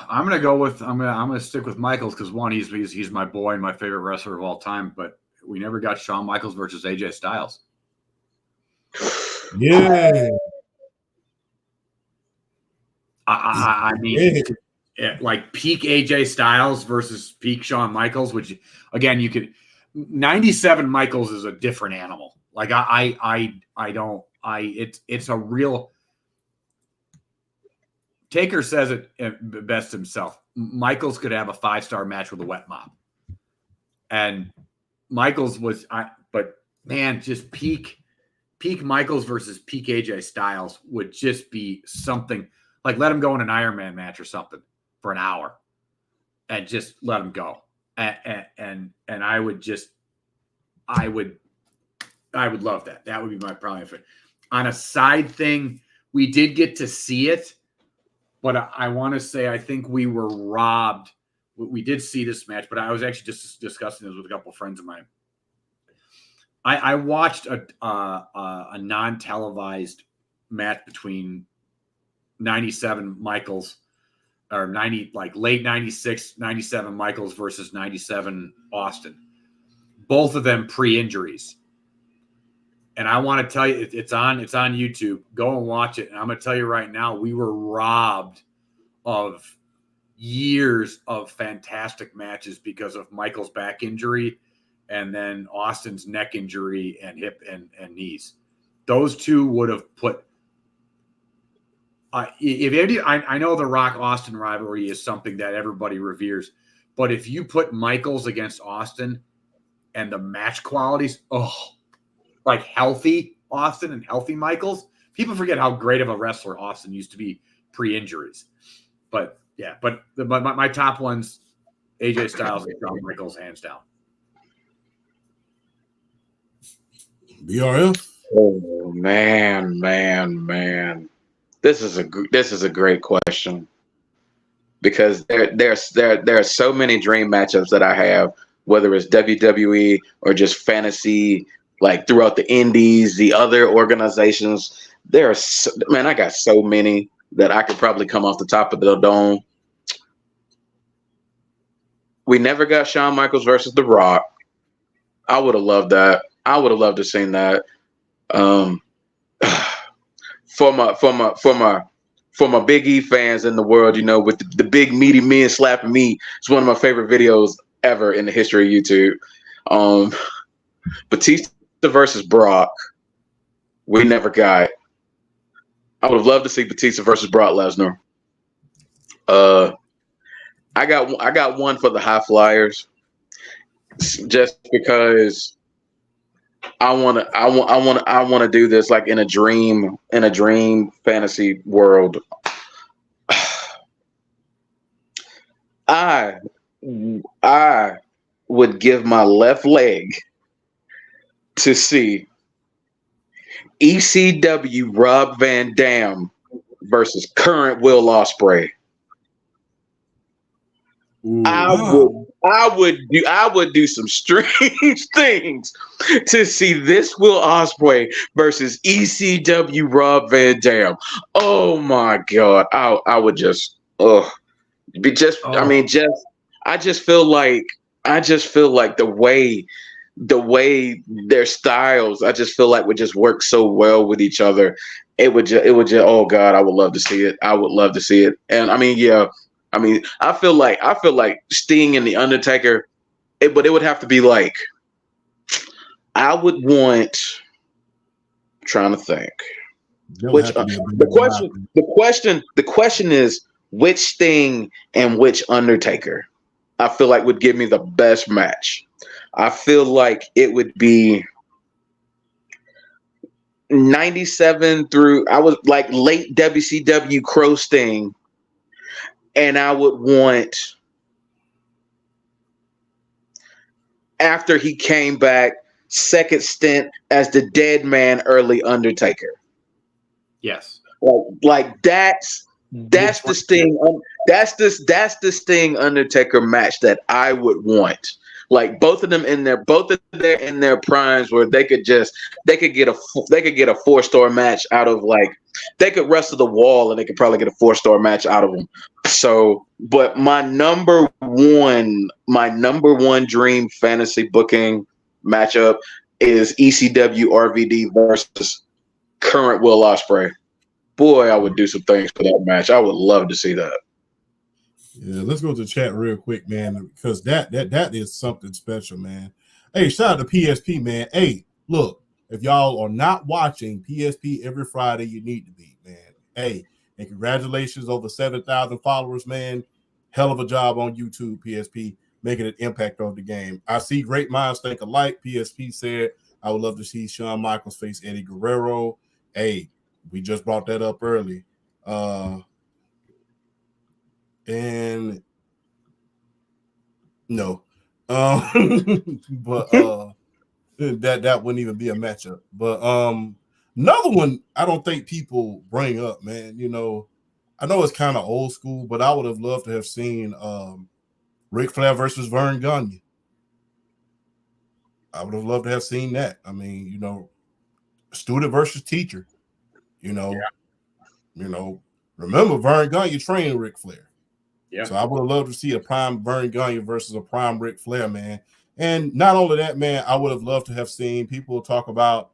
I'm gonna stick with Michaels because one, he's my boy and my favorite wrestler of all time. But we never got Shawn Michaels versus AJ Styles. Yeah. I mean, like peak AJ Styles versus peak Shawn Michaels, which again, you could 97 Michaels is a different animal. Like it's a real. Taker says it best himself. Michaels could have a 5-star match with a wet mop, and Michaels was but man, just peak Michaels versus peak AJ Styles would just be something. Like let him go in an Iron Man match or something for an hour, and just let him go. And I would love that. That would be my probably favorite. On a side thing, we did get to see it, but I want to say I think we were robbed. We did see this match, but I was actually just discussing this with a couple of friends of mine. I watched a non-televised match between 97 Michaels or 90, like late 96, 97 Michaels versus 97 Austin. Both of them pre-injuries. And I want to tell you, it's on YouTube. Go and watch it. And I'm going to tell you right now, we were robbed of years of fantastic matches because of Michael's back injury and then Austin's neck injury and hip and knees. Those two would have put I know the Rock Austin rivalry is something that everybody reveres, but if you put Michaels against Austin and the match qualities, like healthy Austin and healthy Michaels, people forget how great of a wrestler Austin used to be pre-injuries. But yeah, but my top ones, AJ Styles and Shawn Michaels, hands down. BRF. Oh man. This is a great question because there are so many dream matchups that I have, whether it's WWE or just fantasy, like throughout the indies, the other organizations. I got so many that I could probably come off the top of the dome. We never got Shawn Michaels versus The Rock. I would have loved that. I would have loved to seen that. For my Big E fans in the world, with the big meaty men slapping me, it's one of my favorite videos ever in the history of YouTube. Batista versus Brock, we never got. I would have loved to see Batista versus Brock Lesnar. I got one for the High Flyers, just because I want to do this like in a dream fantasy world. I would give my left leg to see ECW Rob Van Dam versus current Will Ospreay. Ooh, I would do some strange things to see this Will Ospreay versus ECW Rob Van Dam. Oh my God. I would just I just feel like the way their styles, I just feel like would just work so well with each other. It would just oh God, I would love to see it. I would love to see it. And I feel like Sting and The Undertaker, but it would have to be like, I would want, I'm trying to think. The question is which Sting and which Undertaker I feel like would give me the best match. I feel like it would be 97 through, I was like late WCW Crow Sting. And I would want after he came back, second stint as the dead man early Undertaker. Yes. Like that's the Sting. That's the Sting Undertaker match that I would want. Like both of them in their primes where they could get a 4-star match out of, like, they could wrestle the wall and they could probably get a 4-star match out of them. So, but my number one dream fantasy booking matchup is ECW RVD versus current Will Ospreay. Boy, I would do some things for that match. I would love to see that. Yeah, let's go to the chat real quick, man, because that is something special, man. Hey, shout out to PSP, man. Hey, look, if y'all are not watching PSP every Friday, you need to be, man. Hey, and congratulations, over 7,000 followers, man. Hell of a job on YouTube, PSP, making an impact on the game. I see great minds think alike. PSP said, I would love to see Shawn Michaels face Eddie Guerrero. Hey, we just brought that up early. And no, but that wouldn't even be a matchup. But another one I don't think people bring up, man. You know, I know it's kind of old school, but I would have loved to have seen Ric Flair versus Vern Gagne. I would have loved to have seen that. I mean, you know, student versus teacher. You know, remember Vern Gagne trained Ric Flair. Yeah. So I would have loved to see a prime Vern Gagne versus a prime Ric Flair, man. And not only that, man, I would have loved to have seen people talk about.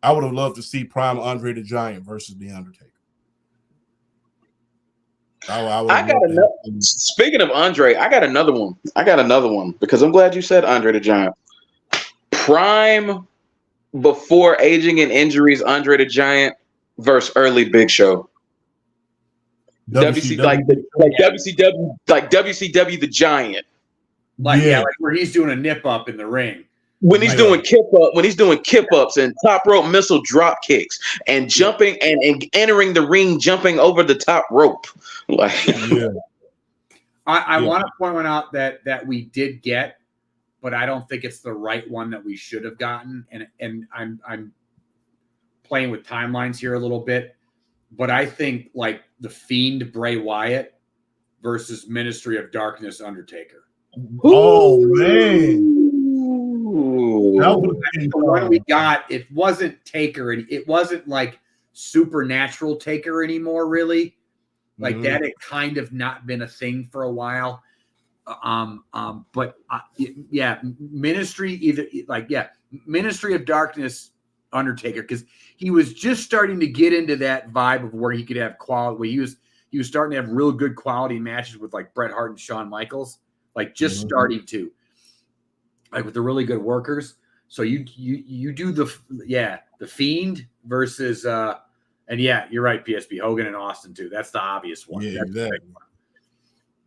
I would have loved to see prime Andre the Giant versus the Undertaker. Speaking of Andre, I got another one because I'm glad you said Andre the Giant. Prime before aging and injuries, Andre the Giant versus early Big Show. WCW the Giant. Like where he's doing a nip up in the ring. When he's doing kip ups and top rope missile drop kicks and jumping and entering the ring, jumping over the top rope. Like, I want to point one out that we did get, but I don't think it's the right one that we should have gotten. And I'm playing with timelines here a little bit, but I think like the Fiend Bray Wyatt versus Ministry of Darkness Undertaker. Oh man. The one we got, it wasn't Taker, and it wasn't like supernatural Taker anymore, really. Like that had kind of not been a thing for a while. Ministry of Darkness Undertaker, because he was just starting to get into that vibe of where he could have quality. Where he was starting to have real good quality matches with like Bret Hart and Shawn Michaels, like just starting to, like with the really good workers. So you do the Fiend versus and you're right, PSP, Hogan and Austin too. That's the obvious one. Yeah, exactly.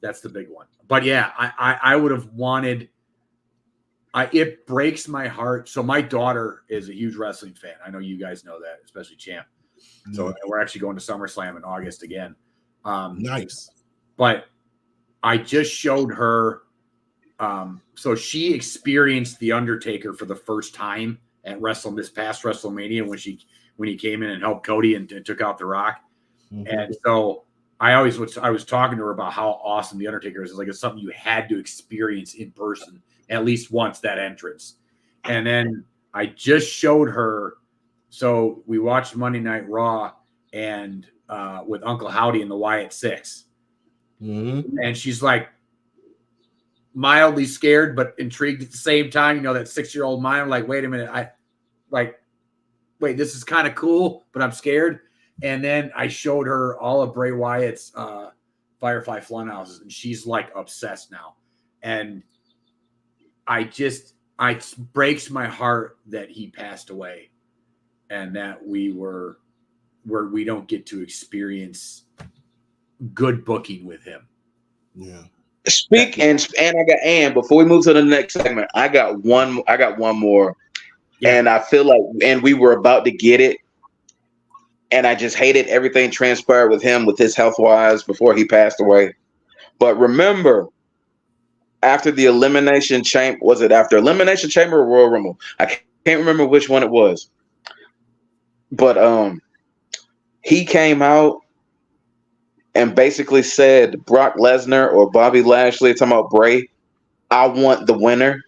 That's the big one. But yeah, I would have wanted. It breaks my heart. So my daughter is a huge wrestling fan. I know you guys know that, especially Champ. So we're actually going to SummerSlam in August again. Nice. But I just showed her. So she experienced the Undertaker for the first time at this past WrestleMania when he came in and helped Cody and took out The Rock. And so I was talking to her about how awesome the Undertaker is. It's something you had to experience in person at least once, that entrance. And then I just showed her. So we watched Monday Night Raw and with Uncle Howdy and the Wyatt Six. And she's like mildly scared, but intrigued at the same time. You know, that 6-year-old mind, like, wait a minute. Wait, this is kind of cool, but I'm scared. And then I showed her all of Bray Wyatt's Firefly Funhouses, and she's like obsessed now. And it breaks my heart that he passed away and that we don't get to experience good booking with him. Yeah. Before we move to the next segment, I got one more. Yeah. And I feel like, and we were about to get it, and I just hated everything transpired with him with his health wise before he passed away. But remember, after the Elimination Chamber. Was it after Elimination Chamber or Royal Rumble? I can't remember which one it was. But he came out and basically said Brock Lesnar or Bobby Lashley, talking about Bray, I want the winner.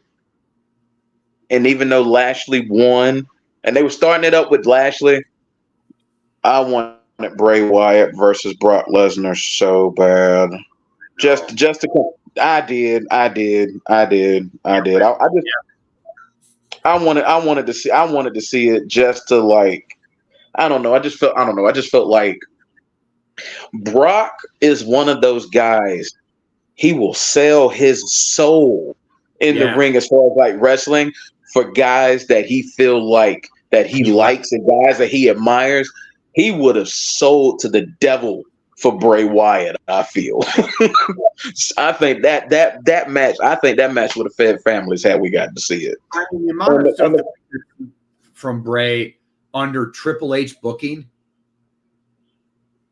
And even though Lashley won, and they were starting it up with Lashley, I wanted Bray Wyatt versus Brock Lesnar so bad. I wanted to see it just to like, I don't know. I just felt like Brock is one of those guys. He will sell his soul in the ring as far as like wrestling for guys that he feel like that he likes and guys that he admires. He would have sold to the devil for Bray Wyatt. I feel. I think that match would have fed families had we gotten to see it. I mean, the amount of stuff from Bray under Triple H booking,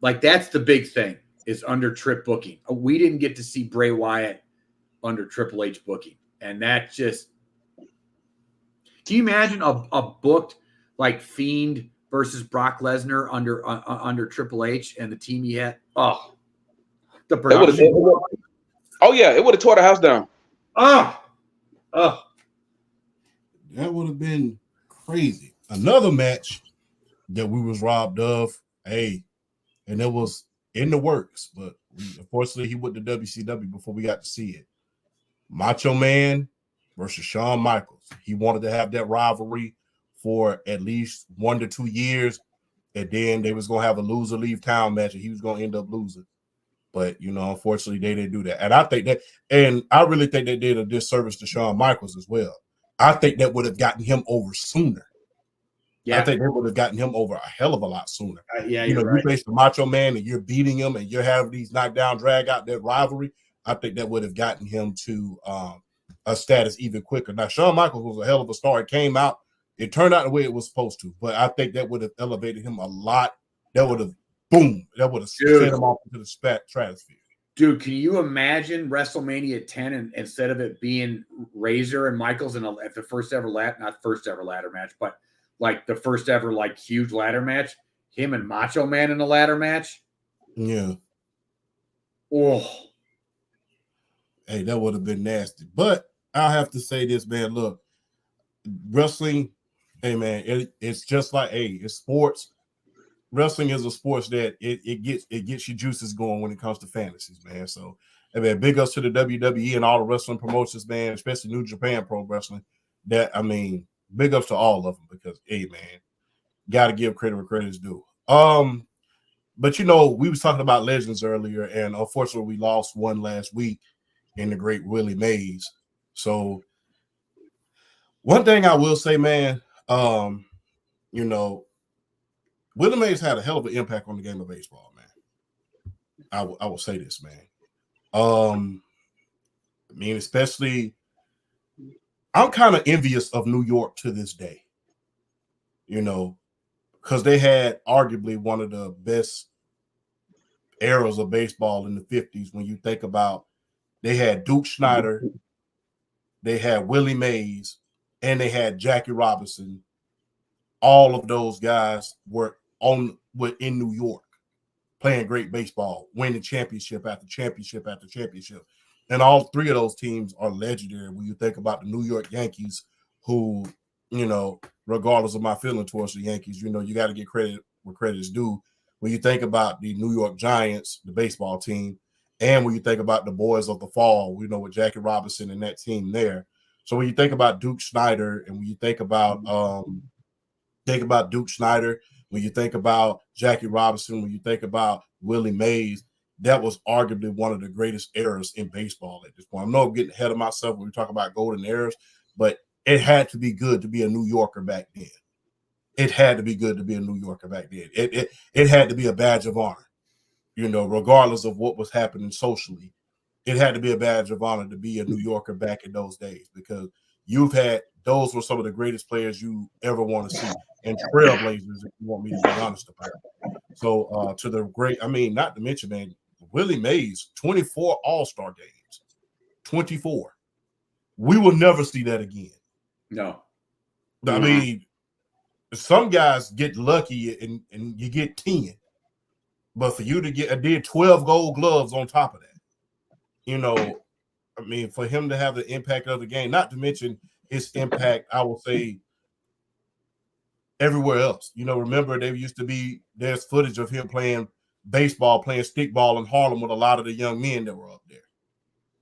like that's the big thing, is under Trip booking. We didn't get to see Bray Wyatt under Triple H booking, and that just. Can you imagine a booked like Fiend versus Brock Lesnar under Triple H and the team he had? Oh, the production. It would have tore the house down. Oh, that would have been crazy. Another match that we was robbed of, and it was in the works, but unfortunately he went to WCW before we got to see it. Macho Man versus Shawn Michaels. He wanted to have that rivalry for at least 1 to 2 years, and then they was going to have a loser leave town match, and he was going to end up losing. But, unfortunately, they didn't do that. And I really think they did a disservice to Shawn Michaels as well. I think that would have gotten him over sooner. Yeah. I think they would have gotten him over a hell of a lot sooner. You're right. You face the Macho Man and you're beating him and you're having these knockdown, drag out, that rivalry. I think that would have gotten him to a status even quicker. Now, Shawn Michaels was a hell of a star. It came out. It turned out the way it was supposed to. But I think that would have elevated him a lot. That would have, boom, that would have sent him off into the stratosphere. Dude, can you imagine WrestleMania 10 and instead of it being Razor and Michaels in at the first ever not first ever ladder match, but like the first ever like huge ladder match, him and Macho Man in a ladder match? Yeah. Oh. Hey, that would have been nasty. But I'll have to say this, man. Look, wrestling, hey, man, it's just like, it's sports. Wrestling is a sports that it gets your juices going when it comes to fantasies, man. So, hey, man, big ups to the WWE and all the wrestling promotions, man, especially New Japan Pro Wrestling. Big ups to all of them because, hey, man, got to give credit where credit is due. But we was talking about legends earlier, and unfortunately, we lost one last week in the great Willie Mays. So, one thing I will say, man, Willie Mays had a hell of an impact on the game of baseball, man. I will say this, man. Especially, I'm kind of envious of New York to this day, because they had arguably one of the best eras of baseball in the 50s. When you think about, they had Duke Snider, they had Willie Mays, and they had Jackie Robinson. All of those guys were in New York playing great baseball, winning championship after championship after championship. And all three of those teams are legendary when you think about the New York Yankees, who, regardless of my feeling towards the Yankees, you got to get credit where credit is due. When you think about the New York Giants, the baseball team, and when you think about the Boys of the Fall, with Jackie Robinson and that team there. So when you think about Duke Snider, and when you think about Duke Snider, when you think about Jackie Robinson, when you think about Willie Mays, that was arguably one of the greatest eras in baseball at this point. I know I'm getting ahead of myself when we talk about golden eras, but it had to be good to be a New Yorker back then. It had to be good to be a New Yorker back then. It had to be a badge of honor, regardless of what was happening socially. It had to be a badge of honor to be a New Yorker back in those days, because those were some of the greatest players you ever want to see, and trailblazers, if you want me to be honest about it. So to the great, not to mention, man, Willie Mays, 24 All-Star games, 24. we will never see that again. No. I mean, some guys get lucky and you get 10. But for you to did 12 gold gloves on top of that, you know, I mean, for him to have the impact of the game, not to mention his impact, I will say, everywhere else. You know, remember there's footage of him playing baseball, playing stickball in Harlem with a lot of the young men that were up there.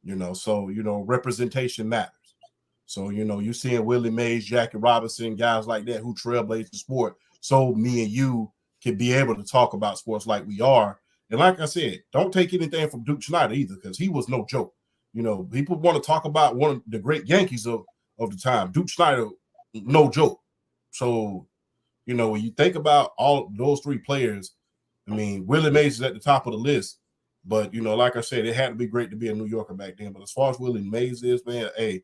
You know, so, you know, representation matters. So, you know, you seeing Willie Mays, Jackie Robinson, guys like that who trailblazed the sport. So me and you can be able to talk about sports like we are. And like I said, don't take anything from Duke Schneider either, because he was no joke. You know, people want to talk about one of the great Yankees of the time. Duke Schneider, no joke. So, you know, when you think about all those three players, I mean, Willie Mays is at the top of the list. But, you know, like I said, it had to be great to be a New Yorker back then. But as far as Willie Mays is, man, hey,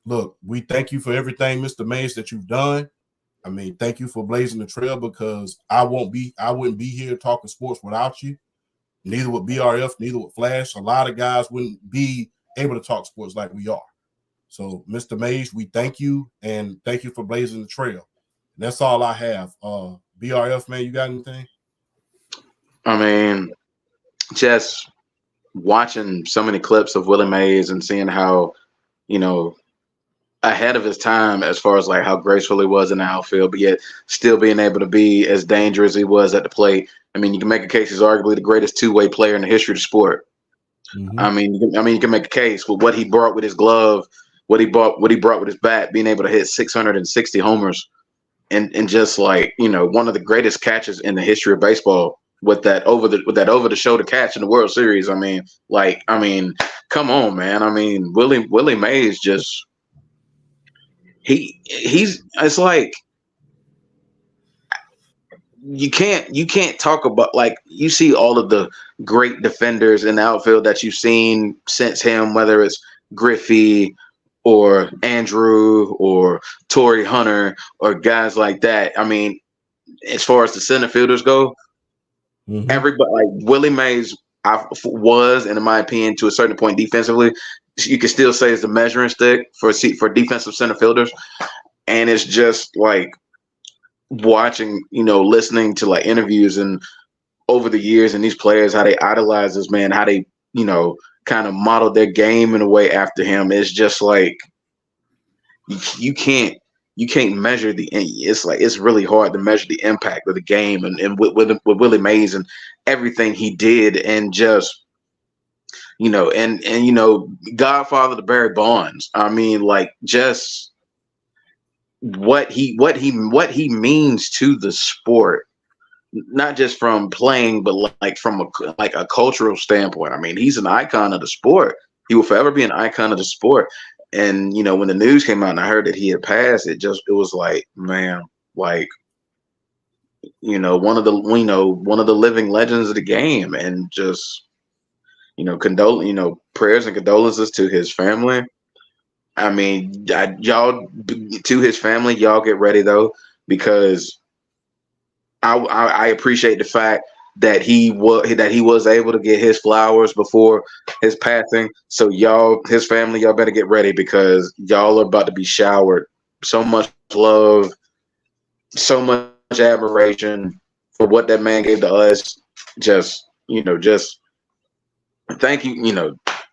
look, we thank you for everything, Mr. Mays, that you've done. I mean, thank you for blazing the trail, because I wouldn't be here talking sports without you. Neither would BRF, neither would Flash. A lot of guys wouldn't be able to talk sports like we are. So, Mr. Mays, we thank you, and thank you for blazing the trail. And that's all I have. BRF, man, you got anything? I mean, just watching so many clips of Willie Mays and seeing how, you know, ahead of his time as far as like how graceful he was in the outfield, but yet still being able to be as dangerous as he was at the plate. I mean, you can make a case he's arguably the greatest two-way player in the history of the sport. Mm-hmm. I mean, you can make a case with what he brought with his glove, what he brought with his bat, being able to hit 660 homers, and just like, you know, one of the greatest catches in the history of baseball with that over the shoulder catch in the World Series. I mean, come on, man. I mean, Willie Mays just it's like you can't talk about, like, you see all of the great defenders in the outfield that you've seen since him, whether it's Griffey or Andrew or Torrey Hunter or guys like that. I mean, as far as the center fielders go, everybody, like Willie Mays was, and in my opinion, to a certain point defensively, you can still say is the measuring stick for defensive center fielders. And it's just like watching, you know, listening to like interviews and over the years and these players, how they idolize this man, how they, you know, kind of modeled their game in a way after him. It's just like you can't measure it's really hard to measure the impact of the game and with Willie Mays and everything he did, and just, you know, and you know, godfather to Barry Bonds. I mean, like, just what he means to the sport, not just from playing, but like from a cultural standpoint. I mean, he's an icon of the sport. He will forever be an icon of the sport. And, you know, when the news came out and I heard that he had passed, it was like, man, like, you know, one of the living legends of the game. And just, you know, prayers and condolences to his family. I mean, to his family, y'all get ready though, because I appreciate the fact that he was able to get his flowers before his passing. So his family, y'all better get ready, because y'all are about to be showered so much love, so much admiration for what that man gave to us. Just, you know, just thank you,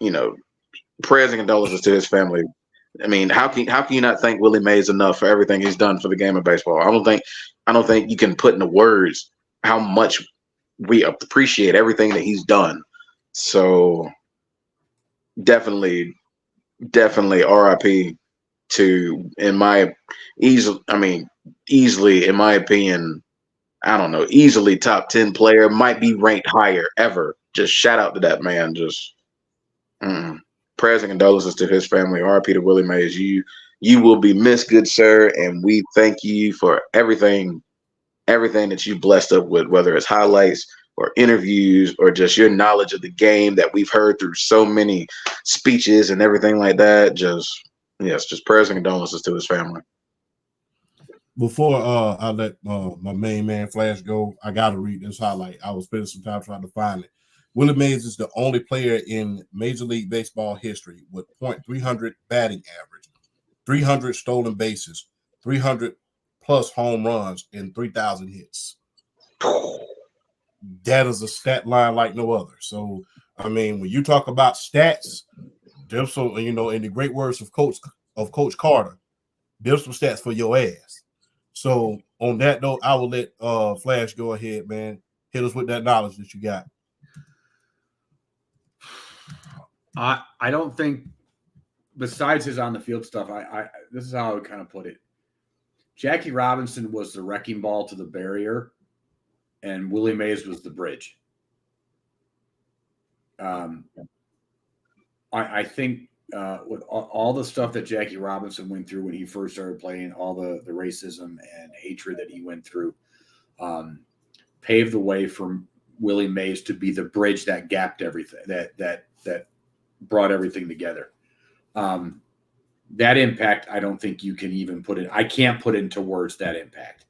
you know, prayers and condolences to his family. I mean, how can you not thank Willie Mays enough for everything he's done for the game of baseball? I don't think you can put into words how much we appreciate everything that he's done. So definitely RIP to, easily, in my opinion, I don't know, easily top 10 player, might be ranked higher ever. Just shout out to that man. Just prayers and condolences to his family. RIP to Willie Mays. You will be missed, good sir, and we thank you for everything that you blessed up with, whether it's highlights or interviews or just your knowledge of the game that we've heard through so many speeches and everything like that. Just prayers and condolences to his family. Before I let my main man Flash go, I gotta read this highlight. I was spending some time trying to find it. Willie Mays is the only player in Major League Baseball history with .300 batting average, 300 stolen bases, 300 plus home runs, and 3,000 hits. That is a stat line like no other. So, I mean, when you talk about stats, there's some, in the great words of Coach Carter, there's some stats for your ass. So, on that note, I will let Flash go ahead, man. Hit us with that knowledge that you got. I don't think, besides his on the field stuff, I this is how I would kind of put it. Jackie Robinson was the wrecking ball to the barrier, and Willie Mays was the bridge. I think with all the stuff that Jackie Robinson went through when he first started playing, all the racism and hatred that he went through, paved the way for Willie Mays to be the bridge that gapped everything, that brought everything together. That impact, I don't think you can even put it. I can't put into words that impact.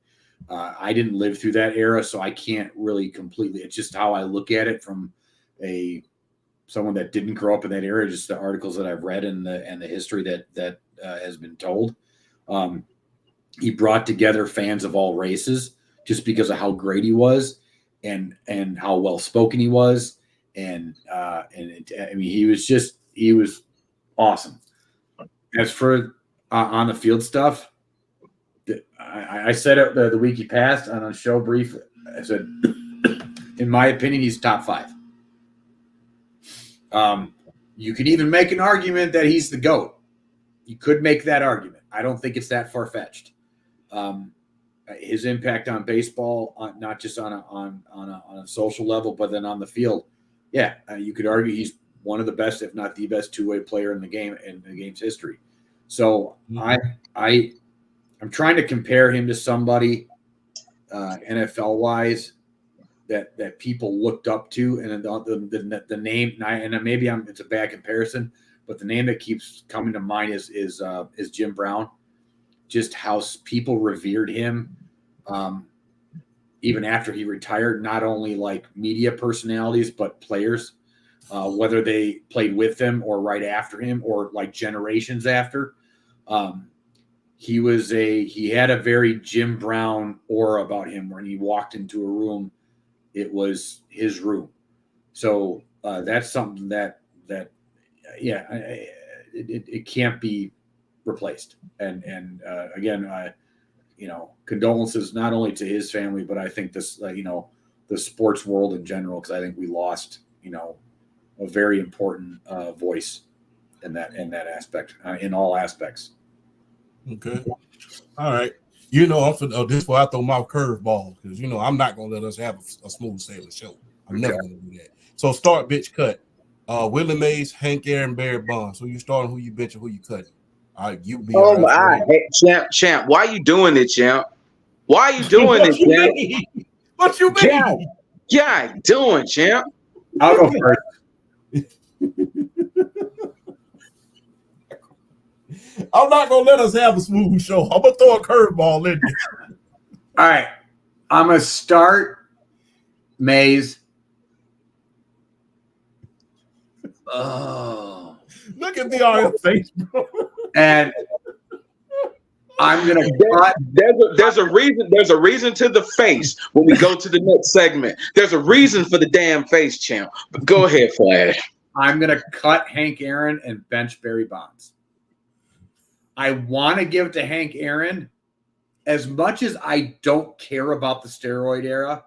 I didn't live through that era, so I can't really completely. It's just how I look at it from someone that didn't grow up in that era. Just the articles that I've read and the history that has been told. He brought together fans of all races just because of how great he was and how well spoken he was, I mean, he was awesome. As for on the field stuff, I said it the week he passed on a show brief. I said, in my opinion, he's top 5. You could even make an argument that he's the GOAT. You could make that argument. I don't think it's that far-fetched. His impact on baseball, not just on a social level, but then on the field, you could argue he's one of the best, if not the best, two-way player in the game in the game's history. So I'm trying to compare him to somebody NFL-wise that people looked up to, and the name, and maybe it's a bad comparison, but the name that keeps coming to mind is Jim Brown. Just how people revered him, even after he retired. Not only like media personalities, but players. Whether they played with him or right after him or like generations after. He had a very Jim Brown aura about him. When he walked into a room, it was his room. So that's something that it can't be replaced. And again, condolences not only to his family, but I think this, the sports world in general, because I think we lost, a very important voice in that aspect, in all aspects. Okay. All right. This is why I throw my curveball, because I'm not gonna let us have a smooth sailing show. I'm never gonna do that. So start, bitch, cut. Willie Mays, Hank Aaron, Barry Bonds. Who you starting? Who you benching? Who you cutting? All right, you be. Oh my, hey, champ! Why you doing it, champ? Why you doing it, champ? What you mean? Yeah, doing, champ. I'll go first. I'm not gonna let us have a smooth show. I'm gonna throw a curveball in there. All right, I'm gonna start Mays. Oh, look at the on your face, bro. And I'm gonna cut. There's a reason. There's a reason to the face when we go to the next segment. There's a reason for the damn face, champ. But go ahead, Flash. I'm gonna cut Hank Aaron and bench Barry Bonds. I want to give to Hank Aaron, as much as I don't care about the steroid era.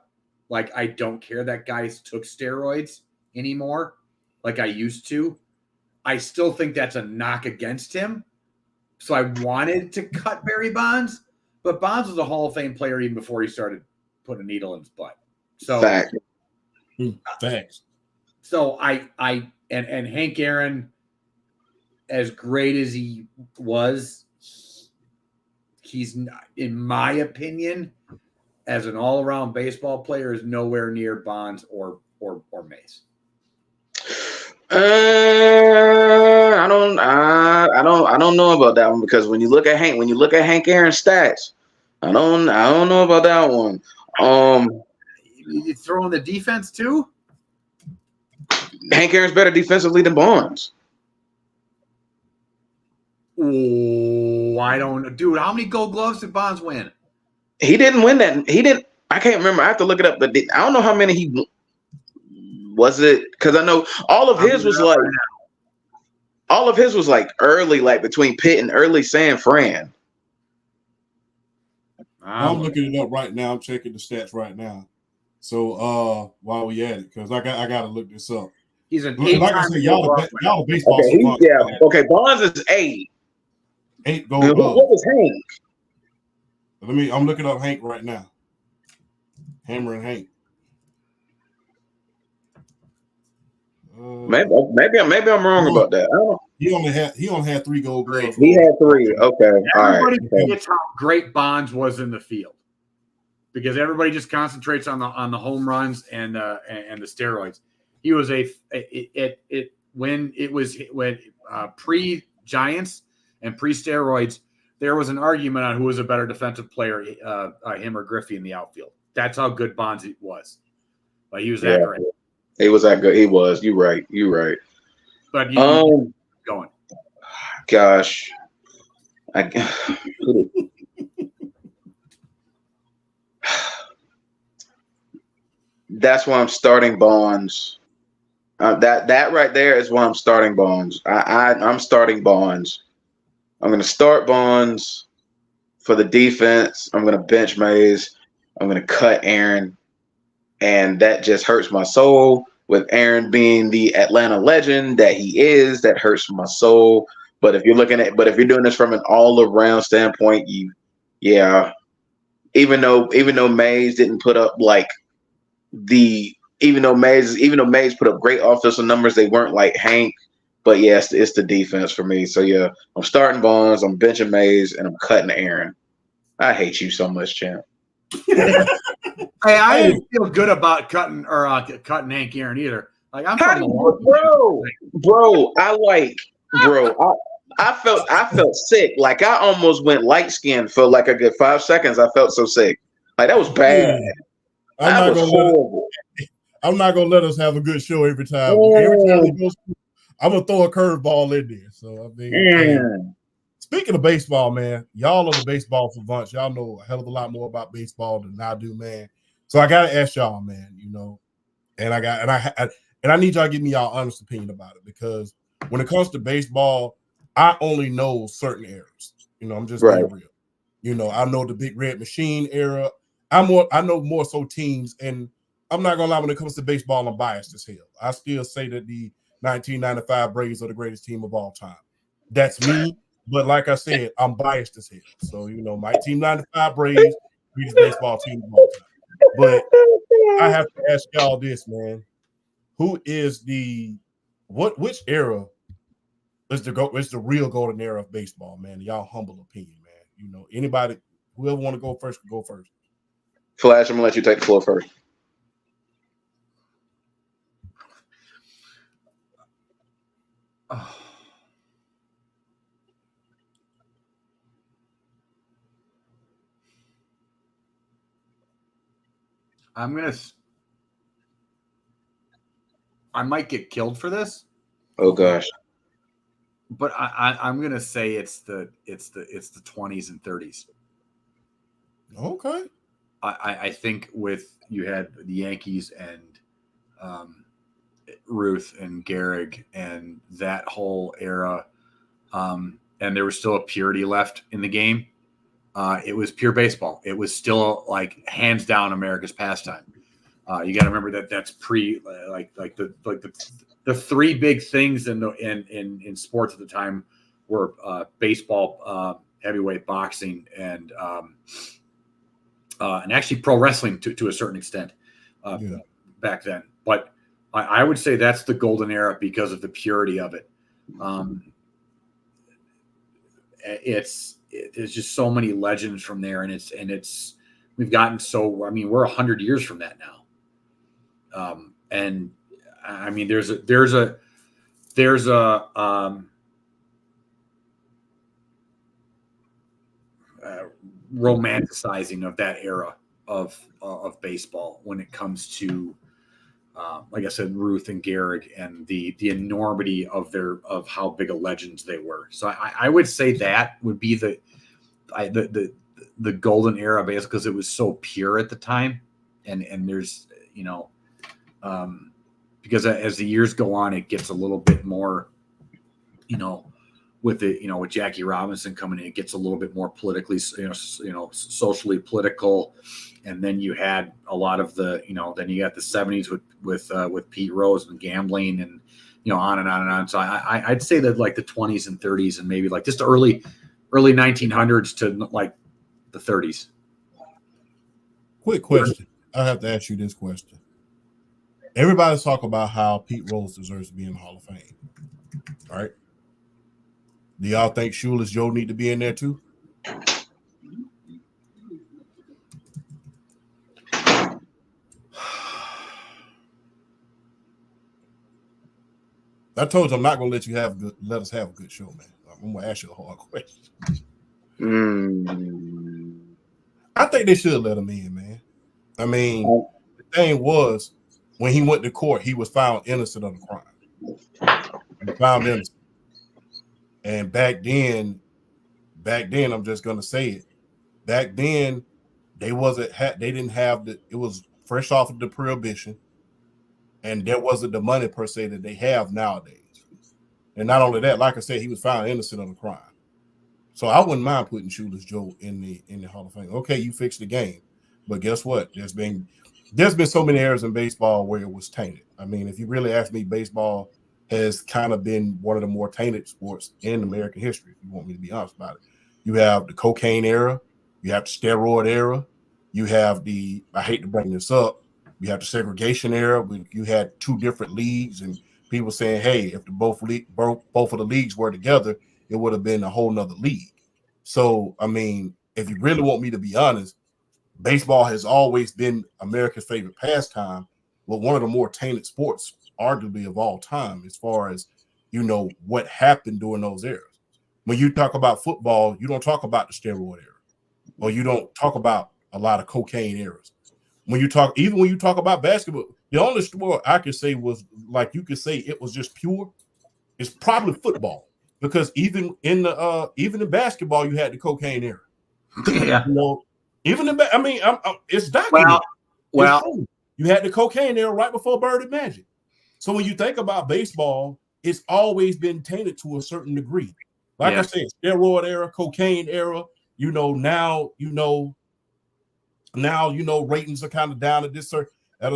Like, I don't care that guys took steroids anymore like I used to. I still think that's a knock against him. So I wanted to cut Barry Bonds, but Bonds was a Hall of Fame player even before he started putting a needle in his butt. So Thanks. So and Hank Aaron, as great as he was, he's not, in my opinion, as an all-around baseball player, is nowhere near Bonds or Mays. I don't know about that one, because when you look at Hank Aaron's stats, I don't know about that one. You throw in the defense too? Hank Aaron's better defensively than Bonds. Oh, I don't know. Dude, how many gold gloves did Bonds win? He didn't win that. He didn't. I can't remember. I have to look it up. But I don't know how many he was it, because I know all of his was like early, like between Pitt and early San Fran. I'm looking it up right now. I'm checking the stats right now. So while we at it, because I gotta look this up. He's an like I said, y'all baseball. Okay, Bonds is 8 gold gloves. What was Hank? I'm looking up Hank right now. Hammer and Hank. Maybe I'm wrong about that. I don't know. He only had 3 gold gloves. He had 3. Okay. Everybody forgets how great Bonds was in the field, because everybody just concentrates on the home runs and the steroids. He was when pre-Giants and pre-steroids, there was an argument on who was a better defensive player, him or Griffey in the outfield. That's how good Bonds was. But he was that great. He was that good. He was. You're right. But you going. Gosh. That's why I'm starting Bonds. That right there is why I'm starting Bonds. I'm starting Bonds. I'm going to start Bonds for the defense. I'm going to bench Mays. I'm going to cut Aaron. And that just hurts my soul. With Aaron being the Atlanta legend that he is, that hurts my soul. But if you're doing this from an all-around standpoint, even though Mays didn't put up even though Mays put up great offensive numbers, they weren't like Hank. But yes, it's the defense for me. So yeah, I'm starting Bonds, I'm benching Mays, and I'm cutting Aaron. I hate you so much, champ. Hey, I didn't feel good about cutting Hank Aaron either. Like I'm from I felt sick. Like I almost went light skinned for like a good 5 seconds. I felt so sick. Like that was bad. I'm not gonna let us have a good show every time. Every time he goes, I'm gonna throw a curveball in there. So I mean, speaking of baseball, man, y'all are the baseball savants. Y'all know a hell of a lot more about baseball than I do, man. So I gotta ask y'all, man. And I need y'all to give me y'all honest opinion about it, because when it comes to baseball, I only know certain eras. I'm just being real. I know the Big Red Machine era. I know more so teams, and I'm not gonna lie, when it comes to baseball, I'm biased as hell. I still say that the 1995 Braves are the greatest team of all time. That's me, but like I said, I'm biased as hell. So my team 95 Braves, greatest baseball team of all time. But I have to ask y'all this, man. Who is which era is the real golden era of baseball, man? Y'all humble opinion, man. Anybody, whoever want to go first, can go first. Flash, I'm gonna let you take the floor first. Oh. I might get killed for this. Oh gosh. But I'm gonna say it's the 20s and 30s. Okay. I think you had the Yankees and Ruth and Gehrig and that whole era, and there was still a purity left in the game. It was pure baseball. It was still like hands down America's pastime. You got to remember that's pre the three big things in sports at the time were baseball, heavyweight boxing, and actually pro wrestling to a certain extent back then. But I would say that's the golden era because of the purity of it. There's just so many legends from there, and we've gotten so. I mean, we're 100 years from that now. And I mean, there's a romanticizing of that era of baseball when it comes to like I said, Ruth and Gehrig, and the enormity of how big of legends they were. So I would say that would be the golden era, basically, because it was so pure at the time, and there's because as the years go on, it gets a little bit more, with with Jackie Robinson coming in, it gets a little bit more politically, socially political. And then you had a lot of the, then you got the 70s with Pete Rose and gambling and, on and on and on. So I'd say that like the 20s and 30s and maybe like just early 1900s to like the 30s. Quick question. I have to ask you this question. Everybody's talking about how Pete Rose deserves to be in the Hall of Fame. All right. Do y'all think Shoeless Joe need to be in there too? I told you I'm not gonna let us have a good show, man. I'm gonna ask you a hard question. I think they should let him in, man. I mean, the thing was, when he went to court, he was found innocent of the crime. He was found innocent. And back then, I'm just gonna say it. Back then, they didn't have it was fresh off of the prohibition, and there wasn't the money per se that they have nowadays. And not only that, like I said, he was found innocent of the crime. So I wouldn't mind putting Shoeless Joe in the Hall of Fame. Okay, you fixed the game, but guess what? There's been so many eras in baseball where it was tainted. I mean, if you really ask me, baseball has kind of been one of the more tainted sports in American history, if you want me to be honest about it. You have the cocaine era, you have the steroid era, you have I hate to bring this up, you have the segregation era. You had two different leagues, and people saying, hey, if both of the leagues were together, it would have been a whole nother league. So, I mean, if you really want me to be honest, baseball has always been America's favorite pastime, but one of the more tainted sports, arguably, of all time, as far as, what happened during those eras. When you talk about football, you don't talk about the steroid era, or you don't talk about a lot of cocaine eras. When you talk about basketball, the only sport I could say was, like, you could say it was just pure, it's probably football, because even in basketball, you had the cocaine era. Yeah. It's documented. Well, you had the cocaine era right before Bird and Magic. So when you think about baseball, it's always been tainted to a certain degree. Like I said, steroid era, cocaine era. Now ratings are kind of down at a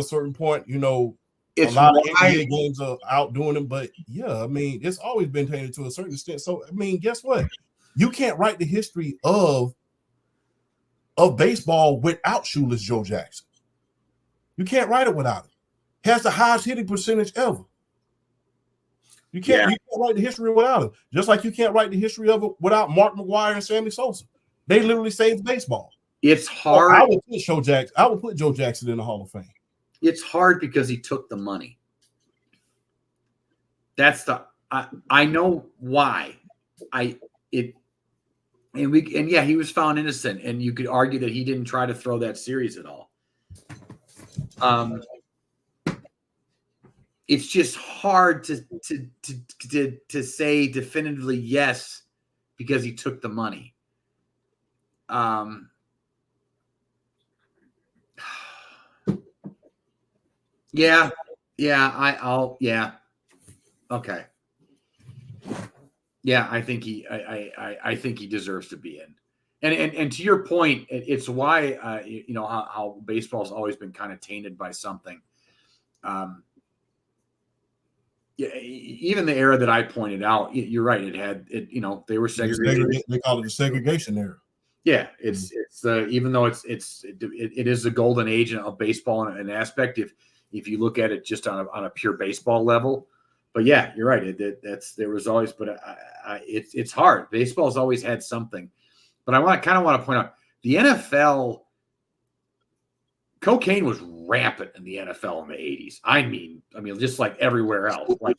certain point. It's a lot of NBA games are outdoing them, but yeah, I mean, it's always been tainted to a certain extent. So I mean, guess what? You can't write the history of baseball without Shoeless Joe Jackson. You can't write it without him. He has the highest hitting percentage ever. You can't write the history without him. Just like you can't write the history of it without Mark McGwire and Sammy Sosa. They literally saved baseball. It's hard. I would put Joe Jackson in the Hall of Fame. It's hard because he took the money. That's I know why. He was found innocent, and you could argue that he didn't try to throw that series at all. It's just hard to say definitively yes because he took the money. Okay. Yeah, I think he deserves to be in. And to your point, it's why how baseball's always been kind of tainted by something. Even the era that I pointed out, you're right. They were segregated. They call it the segregation era. Yeah, it's even though it is the golden age of baseball in an aspect. If you look at it just on a pure baseball level, but yeah, you're right. There was always, but it's hard. Baseball's always had something, but I want to point out the NFL. Cocaine was rampant in the NFL in the 80s. I mean, just like everywhere else. Like,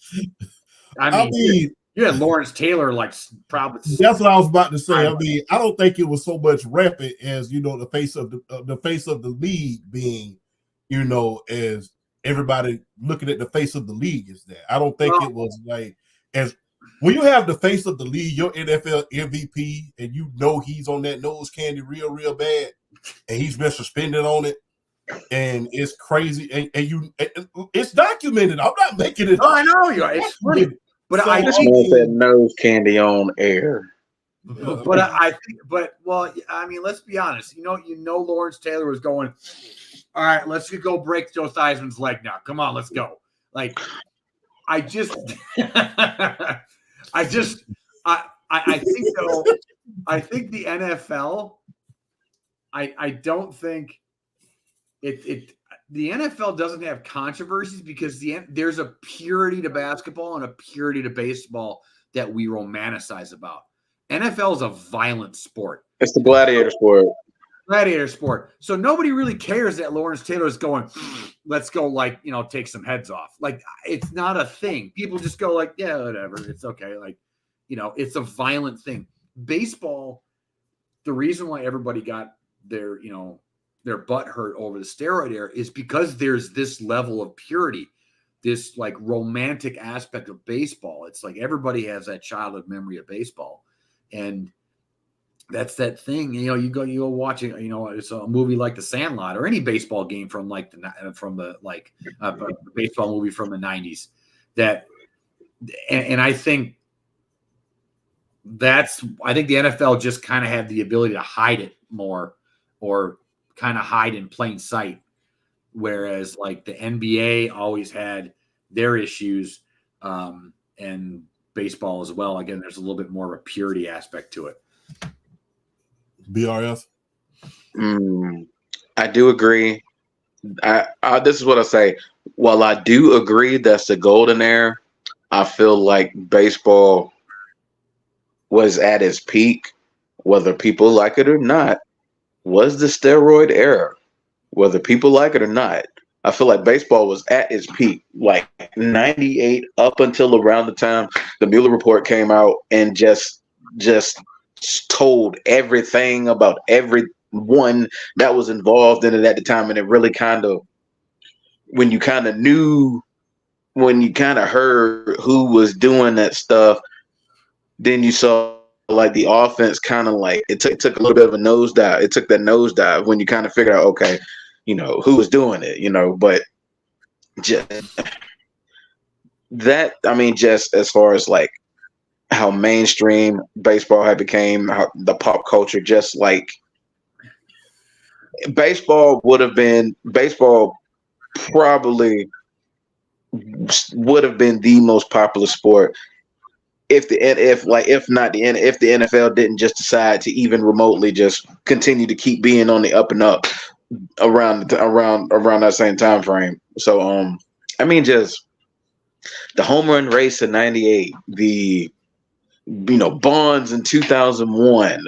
you had Lawrence Taylor, probably. That's what I was about to say. I don't think it was so much rampant as the face of the league being, as everybody looking at the face of the league is that. I don't think it was like as when you have the face of the league, your NFL MVP, and you know he's on that nose candy real bad, and he's been suspended on it, and it's crazy, and it's documented. I'm not making it. I know you are. It's funny, but I just want that nose candy on air. But I think, I mean, let's be honest. You know, Lawrence Taylor was going, all right, let's go break Joe Theismann's leg now. Come on, let's go. Like, I think though, I think the NFL, I don't think the NFL doesn't have controversies because there's a purity to basketball and a purity to baseball that we romanticize about. NFL is a violent sport. It's the gladiator sport. So nobody really cares that Lawrence Taylor is going, let's go, take some heads off. Like, it's not a thing. People just go like, yeah, whatever. It's okay. Like, it's a violent thing. Baseball, the reason why everybody got their butt hurt over the steroid era is because there's this level of purity, this like romantic aspect of baseball. It's like everybody has that childhood memory of baseball. And that's that thing, you go watch it, it's a movie like The Sandlot or any baseball game from the baseball movie from the 90s and I think the NFL just kind of had the ability to hide it more or kind of hide in plain sight. Whereas like the NBA always had their issues and baseball as well. Again, there's a little bit more of a purity aspect to it. BRF? I do agree. This is what I say. While I do agree that's the golden era, I feel like baseball was at its peak, whether people like it or not, was the steroid era. Whether people like it or not, I feel like baseball was at its peak, like 98 up until around the time the Mueller report came out and just told everything about everyone that was involved in it at the time. And it really when you kind of heard who was doing that stuff, then you saw like the offense kind of like it took a little bit of a nosedive. It took that nosedive when you kind of figured out, okay, who was doing it, but just that, I mean, just as far as like how mainstream baseball had became, how the pop culture, just like baseball probably would have been the most popular sport if the NFL didn't just decide to even remotely just continue to keep being on the up and up around that same time frame. So I mean, just the home run race in 98, the Bonds in 2001,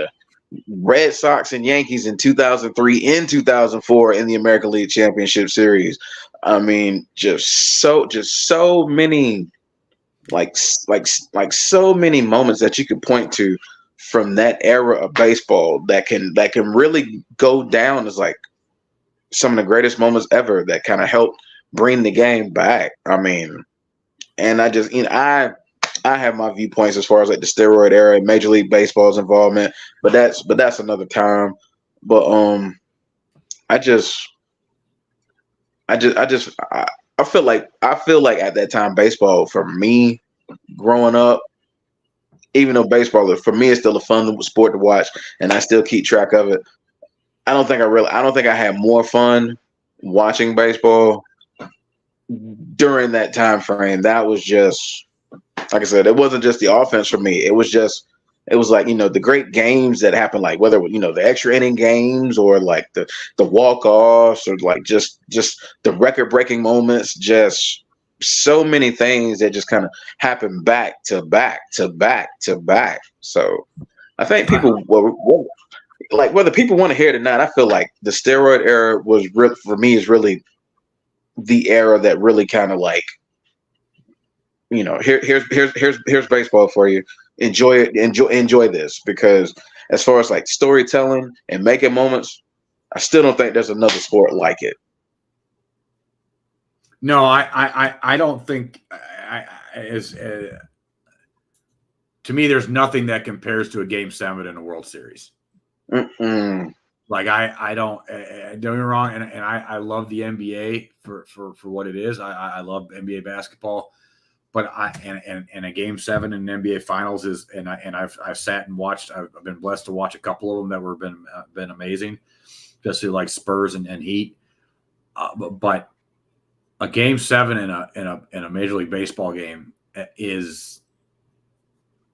Red Sox and Yankees in 2003, in 2004 in the American League Championship Series. I mean, just so many like so many moments that you could point to from that era of baseball that can really go down as like some of the greatest moments ever that kind of helped bring the game back. I mean, and I just, I have my viewpoints as far as like the steroid era and Major League Baseball's involvement, but that's another time. But I feel like at that time baseball for me growing up, even though baseball for me is still a fun sport to watch and I still keep track of it, I don't think I had more fun watching baseball during that time frame. That was just, like I said, it wasn't just the offense for me. It was like, the great games that happened, like whether, the extra inning games or like the walk-offs or like just the record-breaking moments, just so many things that just kind of happened back to back to back to back. So I think people like whether people want to hear it or not, I feel like the steroid era was for me is really the era that really kind of like, here's baseball for you. Enjoy it. Enjoy this, because as far as like storytelling and making moments, I still don't think there's another sport like it. No, I don't think to me, there's nothing that compares to a Game 7 in a World Series. Mm-mm. Like I don't get me wrong, and I love the NBA for what it is. I love NBA basketball, but and a Game 7 in an NBA Finals is, and I've sat and watched. I've been blessed to watch a couple of them that were been amazing, especially like Spurs and Heat. But a Game 7 in a Major League Baseball game is,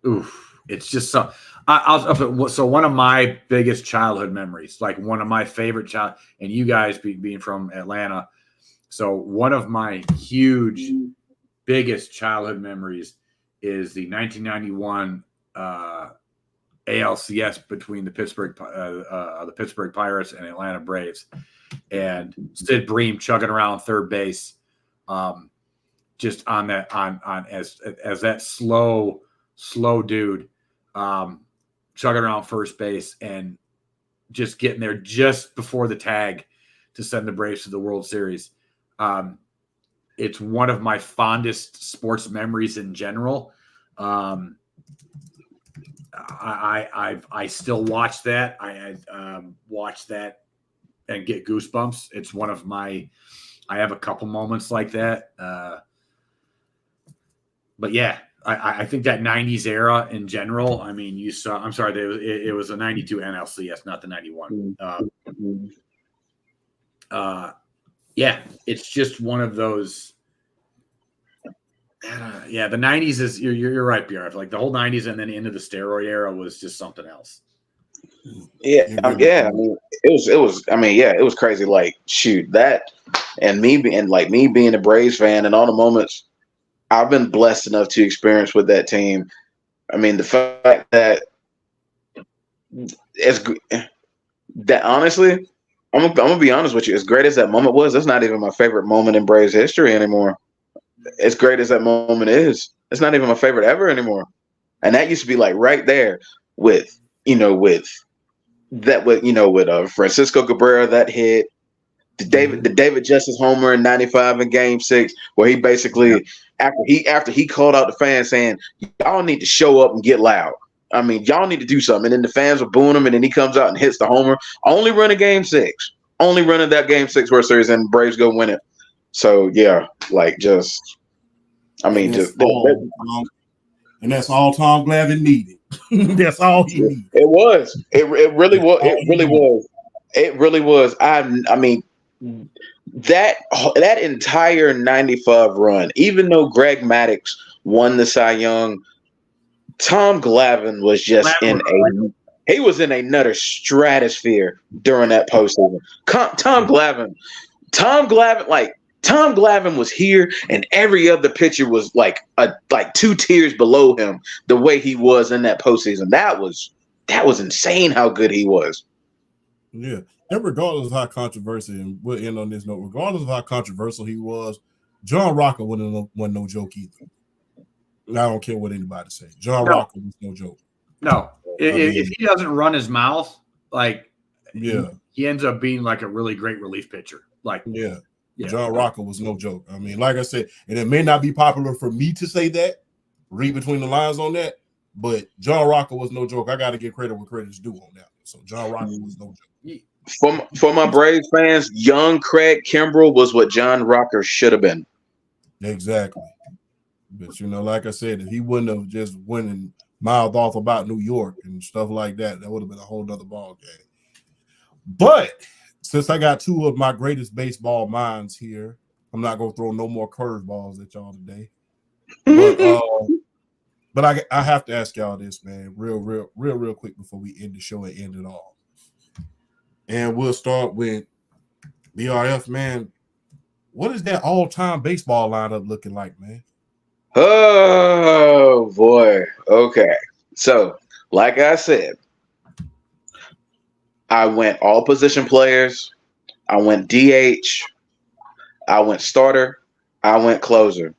oof, it's just so. So one of my biggest childhood memories, like one of my favorite and you guys being from Atlanta, so one of my biggest childhood memories is the 1991 ALCS between the Pittsburgh Pirates and Atlanta Braves, and Sid Bream chugging around third base, just on that as that slow dude. Chugging around first base and just getting there just before the tag to send the Braves to the World Series. It's one of my fondest sports memories in general. I still watch that. I watch that and get goosebumps. It's one of I have a couple moments like that. But yeah, I think that 90s era in general, I mean, you saw, I'm sorry, it was a 92 NLCS, not the 91. Yeah, it's just one of those. Yeah, the 90s is, you're right, BRF. Like the whole 90s and then into the steroid era was just something else. Yeah, yeah. I mean, it was. I mean, yeah, it was crazy. Like, shoot, that, and me being a Braves fan, and all the moments I've been blessed enough to experience with that team. I mean, the fact that honestly, I'm gonna be honest with you. As great as that moment was, that's not even my favorite moment in Braves history anymore. As great as that moment is, it's not even my favorite ever anymore. And that used to be like right there with Francisco Cabrera, that hit, the David Justice homer in '95 in Game 6, where he basically after he called out the fans saying, y'all need to show up and get loud. I mean, y'all need to do something. And then the fans were booing him, and then he comes out and hits the homer. Only running Game 6. Only running that Game 6 World Series, and Braves go win it. So yeah, like just, I mean, and that's all Tom Glavine needed. That's all he needed. It was. It really was. It really was. It really was. I mean, that entire '95 run, even though Greg Maddux won the Cy Young, Tom Glavine was just he was in another stratosphere during that postseason. Tom Glavine was here, and every other pitcher was like 2 tiers below him. The way he was in that postseason, that was insane. How good he was. Yeah, and regardless of how controversial, and we'll end on this note. Regardless of how controversial he was, John Rocker wasn't no joke either. I don't care what anybody says. Rocker was no joke. No, if he doesn't run his mouth, like, yeah, he ends up being like a really great relief pitcher. Like, yeah. John Rocker was no joke. I mean, like I said, and it may not be popular for me to say that, read between the lines on that, but John Rocker was no joke. I got to give credit where credit's due on that. So John Rocker was no joke. For my Braves fans, young Craig Kimbrell was what John Rocker should have been. Exactly. But, like I said, if he wouldn't have just went and mouthed off about New York and stuff like that, that would have been a whole nother ball game. But since I got 2 of my greatest baseball minds here, I'm not going to throw no more curveballs at y'all today. But I have to ask y'all this, man, real quick before we end the show and end it all. And we'll start with BRF, man. What is that all-time baseball lineup looking like, man? Oh, boy. Okay. So, like I said, I went all position players. I went DH. I went starter. I went closer.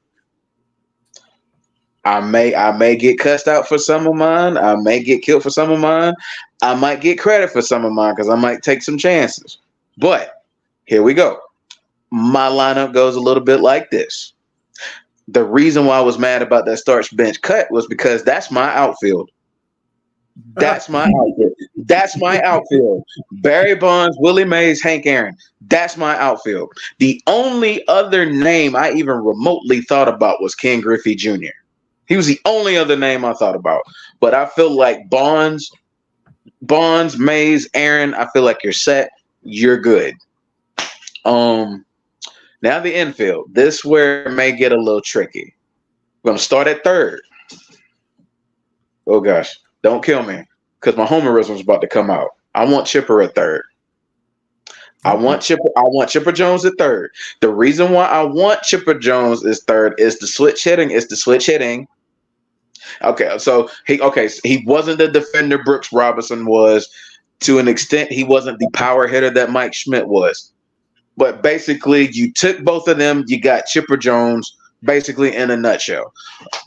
I may get cussed out for some of mine. I may get killed for some of mine. I might get credit for some of mine because I might take some chances. But here we go. my lineup goes a little bit like this. The reason why I was mad about that starch bench cut was because that's my outfield. That's my outfield. That's my outfield. Barry Bonds, Willie Mays, Hank Aaron. That's my outfield. The only other name I even remotely thought about was Ken Griffey Jr. He was the only other name I thought about. But I feel like Bonds, Mays, Aaron, I feel like you're set. You're good. Now the infield. This where it may get a little tricky. I'm going to start at third. Oh, gosh. Don't kill me because my homerism is about to come out. I want Chipper at third. I want Chipper Jones at third. The reason why I want Chipper Jones is third is the switch hitting. Okay, so he wasn't the defender Brooks Robinson was. To an extent, he wasn't the power hitter that Mike Schmidt was. But basically, you took both of them. You got Chipper Jones, basically in a nutshell.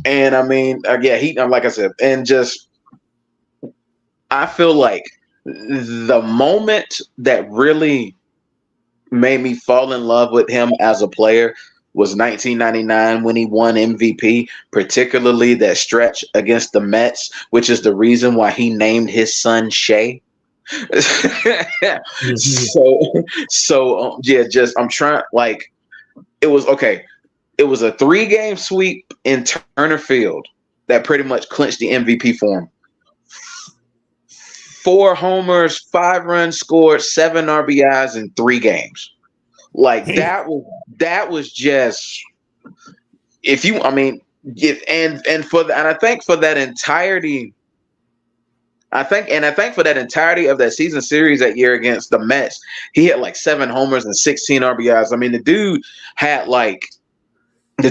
And I mean, like I said, and just I feel like the moment that really made me fall in love with him as a player was 1999 when he won MVP, particularly that stretch against the Mets, which is the reason why he named his son Shea. I'm trying, like, it was okay. It was a 3-game sweep in Turner Field that pretty much clinched the MVP for him. 4 homers, 5 runs scored, 7 RBIs in 3 games. Like that was just I think for that entirety. I think for that entirety of that season series that year against the Mets, he had like 7 homers and 16 RBIs. I mean, the dude had like a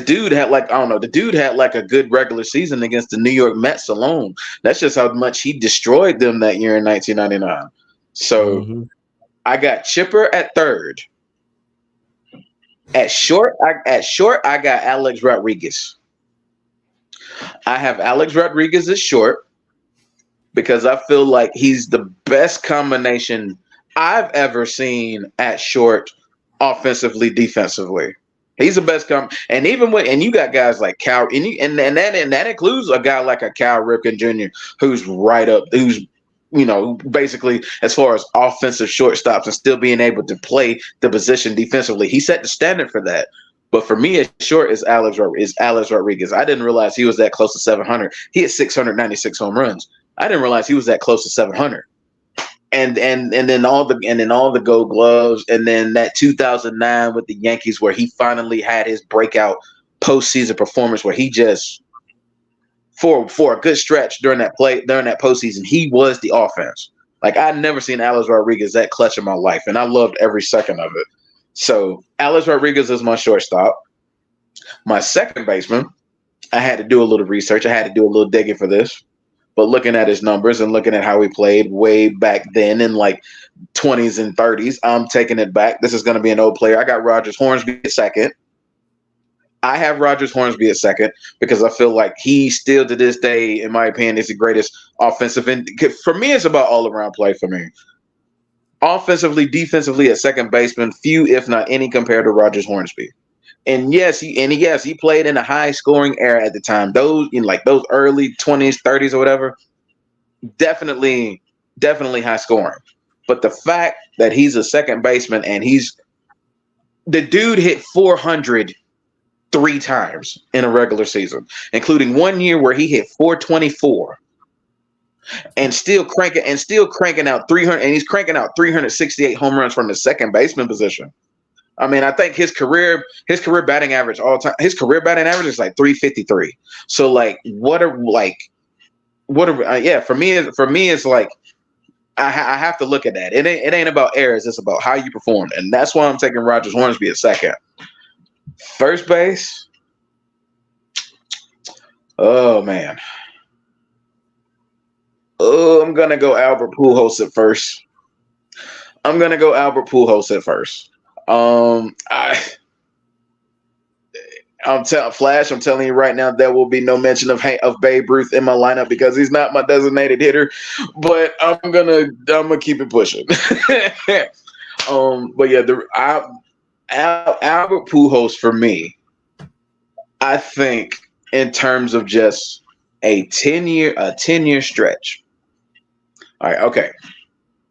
good regular season against the New York Mets alone. That's just how much he destroyed them that year in 1999. So I got Chipper at third. At short, I got Alex Rodriguez. I have Alex Rodriguez at short because I feel like he's the best combination I've ever seen at short, offensively, defensively. He's the best and you got guys like Cal, and that includes a guy like a Cal Ripken Jr. who's right up, who's basically as far as offensive shortstops and still being able to play the position defensively. He set the standard for that. But for me, at short is Alex Rodriguez. I didn't realize he was that close to 700. He had 696 home runs. I didn't realize he was that close to 700. And then all the Gold Gloves, and then that 2009 with the Yankees where he finally had his breakout postseason performance where he just for a good stretch during that postseason, he was the offense. Like I'd never seen Alex Rodriguez that clutch in my life, and I loved every second of it. So Alex Rodriguez is my shortstop. My second baseman, I had to do a little research. I had to do a little digging for this. But looking at his numbers and looking at how he played way back then in like 20s and 30s, I'm taking it back. This is going to be an old player. I got Rogers Hornsby at second. I have Rogers Hornsby at second because I feel like he still to this day, in my opinion, is the greatest offensive. And for me, it's about all-around play for me. Offensively, defensively at second baseman, few, if not any, compared to Rogers Hornsby. And yes, he played in a high-scoring era at the time. Those those early 20s, 30s, or whatever, definitely high scoring. But the fact that he's a second baseman and the dude hit 400 3 times in a regular season, including one year where he hit 424, and still cranking out 300, and he's cranking out 368 home runs from the second baseman position. I mean, I think his career batting average all time, his career batting average is like 353. So like, for me, it's like, I have to look at that. It ain't about errors. It's about how you performed. And that's why I'm taking Rogers Hornsby at second. First base. Oh man. Oh, I'm going to go Albert Pujols at first. Flash, I'm telling you right now, there will be no mention of Babe Ruth in my lineup because he's not my designated hitter. But I'm gonna keep it pushing. But yeah, Albert Pujols for me, I think in terms of just a 10-year stretch. All right, okay.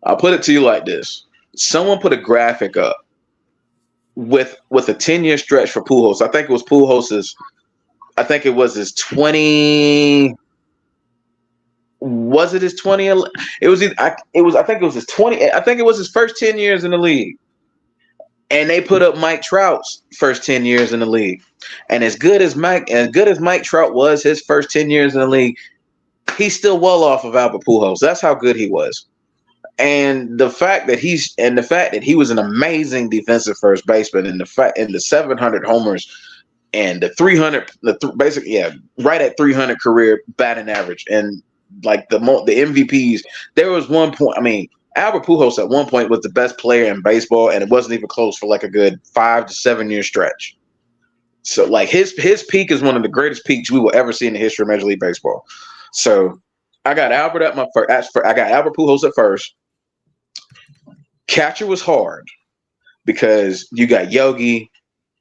I'll put it to you like this. Someone put a graphic up with a 10-year stretch for Pujols. I think it was Pujols's. I think it was his 20. Was it his 20? It was. I think it was his 20. I think it was his first 10 years in the league. And they put up Mike Trout's first 10 years in the league. And as good as Mike Trout was his first 10 years in the league, he's still well off of Albert Pujols. That's how good he was. And the fact that he was an amazing defensive first baseman, and the 700 homers and the 300 right at 300 career batting average, and like the MVPs. There was one point, I mean, Albert Pujols at one point was the best player in baseball, and it wasn't even close for like a good 5 to 7 year stretch. So like his peak is one of the greatest peaks we will ever see in the history of Major League Baseball. So I got Albert at my first. I got Albert Pujols at first. Catcher was hard because you got Yogi,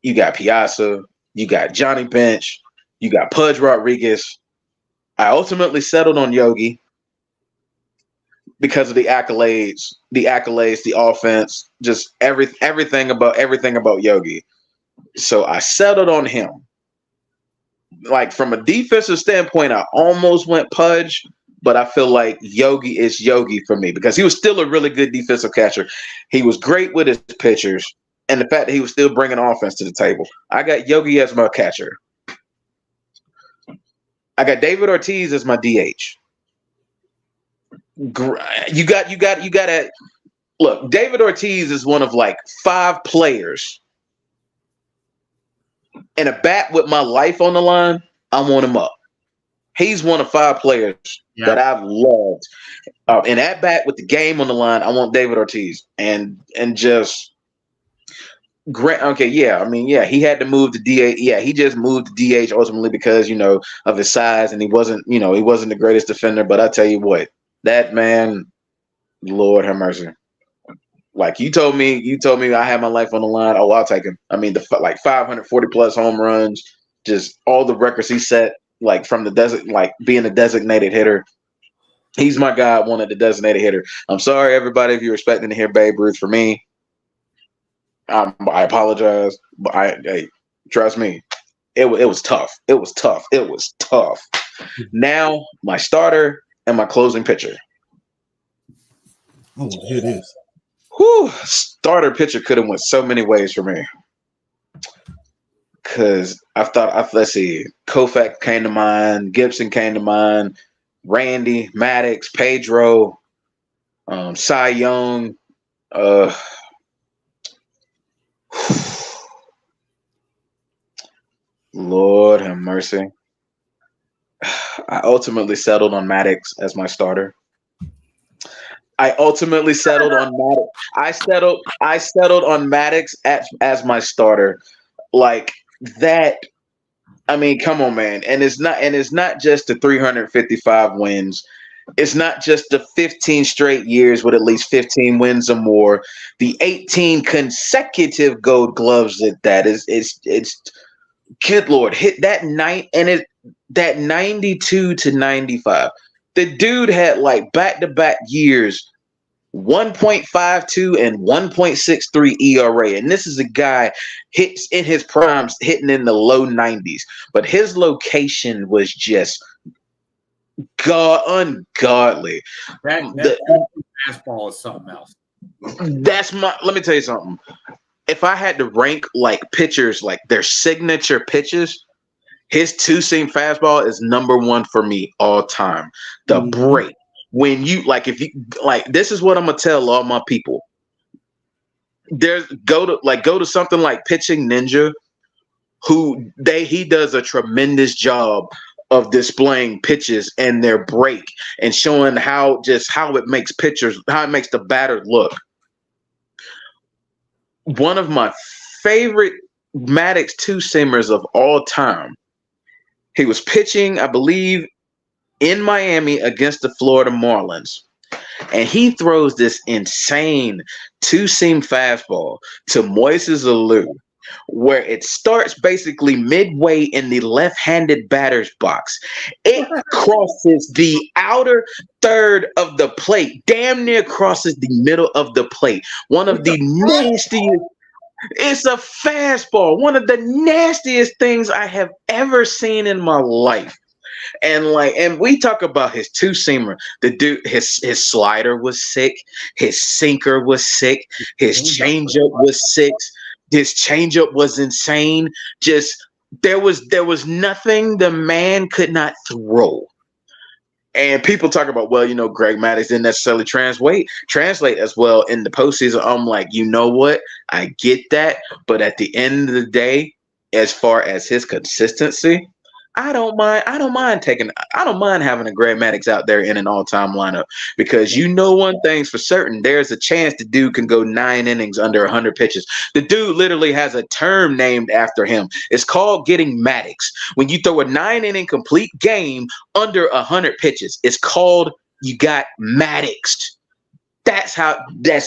you got Piazza, you got Johnny Bench, you got Pudge Rodriguez. I ultimately settled on Yogi because of the accolades, the offense, just everything about Yogi. So I settled on him. Like from a defensive standpoint, I almost went Pudge, but I feel like Yogi is Yogi for me because he was still a really good defensive catcher. He was great with his pitchers, and the fact that he was still bringing offense to the table. I got Yogi as my catcher. I got David Ortiz as my DH. You got to look. David Ortiz is one of like 5 players in a bat with my life on the line. I want him up. He's one of 5 players that I've loved. In that bat with the game on the line, I want David Ortiz and just. Okay, yeah. I mean, yeah, he had to move to DH. Yeah, he just moved to DH ultimately because, of his size, and he wasn't the greatest defender. But I tell you what, that man, Lord have mercy. Like you told me I had my life on the line. Oh, I'll take him. I mean, like 540 plus home runs, just all the records he set, like from the being a designated hitter. He's my guy. I wanted the designated hitter. I'm sorry, everybody, if you're expecting to hear Babe Ruth for me. I apologize, but hey, trust me, it was tough. It was tough. Now my starter and my closing pitcher. Oh, here it is. Whew, starter pitcher could have went so many ways for me. Because let's see, Koufax came to mind, Gibson came to mind, Randy, Maddox, Pedro, Cy Young, Lord have mercy. I ultimately settled on Maddox as my starter. I ultimately settled on Maddox. I settled on Maddox as my starter. Like that. I mean, come on, man. And it's not just the 355 wins. It's not just the 15 straight years with at least 15 wins or more. The 18 consecutive Gold Gloves it's good Lord, hit that night and that 92 to 95. The dude had like back-to-back years, 1.52 and 1.63 ERA. And this is a guy hits in his primes, hitting in the low 90s. But his location was just ungodly. That fastball is something else. Let me tell you something. If I had to rank like pitchers, like their signature pitches, his 2-seam fastball is number 1 for me all time. The break. When you this is what I'm gonna tell all my people. Go to something like Pitching Ninja, he does a tremendous job of displaying pitches and their break and showing how it makes the batter look. One of my favorite Maddox 2-seamers of all time. He was pitching, I believe, in Miami against the Florida Marlins. and he throws this insane two-seam fastball to Moises Alou, where it starts basically midway in the left-handed batter's box. It crosses the outer third of the plate, damn near crosses the middle of the plate. One of the nastiest. It's a fastball, one of the nastiest things I have ever seen in my life. And we talk about his two-seamer. The dude, his slider was sick, his sinker was sick, his changeup was sick, his changeup was insane. Just there was nothing the man could not throw. And people talk about, well, Greg Maddux didn't necessarily translate as well in the postseason. I'm like, you know what? I get that. But at the end of the day, as far as his consistency, I don't mind having a Greg Maddux out there in an all-time lineup, because one thing's for certain: there's a chance the dude can go 9 innings under 100 pitches. The dude literally has a term named after him. It's called getting Maddux. When you throw a 9-inning complete game under 100 pitches, it's called you got Maddoxed. That's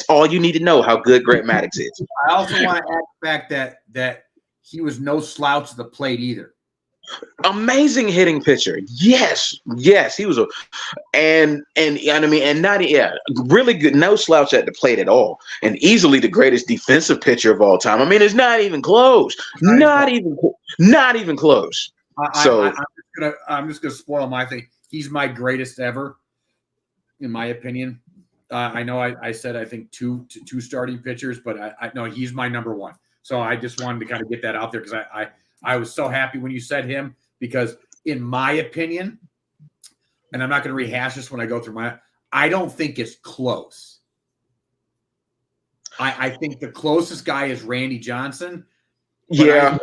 all you need to know how good Greg Maddux is. I also want to add the fact that he was no slouch at the plate either. Amazing hitting pitcher. Yes, he was really good, no slouch at the plate at all, and easily the greatest defensive pitcher of all time. I mean, it's not even close. Not even close. I'm just gonna spoil my thing. He's my greatest ever, in my opinion. I know I said I think two starting pitchers, but I know he's my number one. So I just wanted to kind of get that out there, because I was so happy when you said him, because in my opinion, and I'm not going to rehash this when I go through I don't think it's close. I think the closest guy is Randy Johnson. Yeah.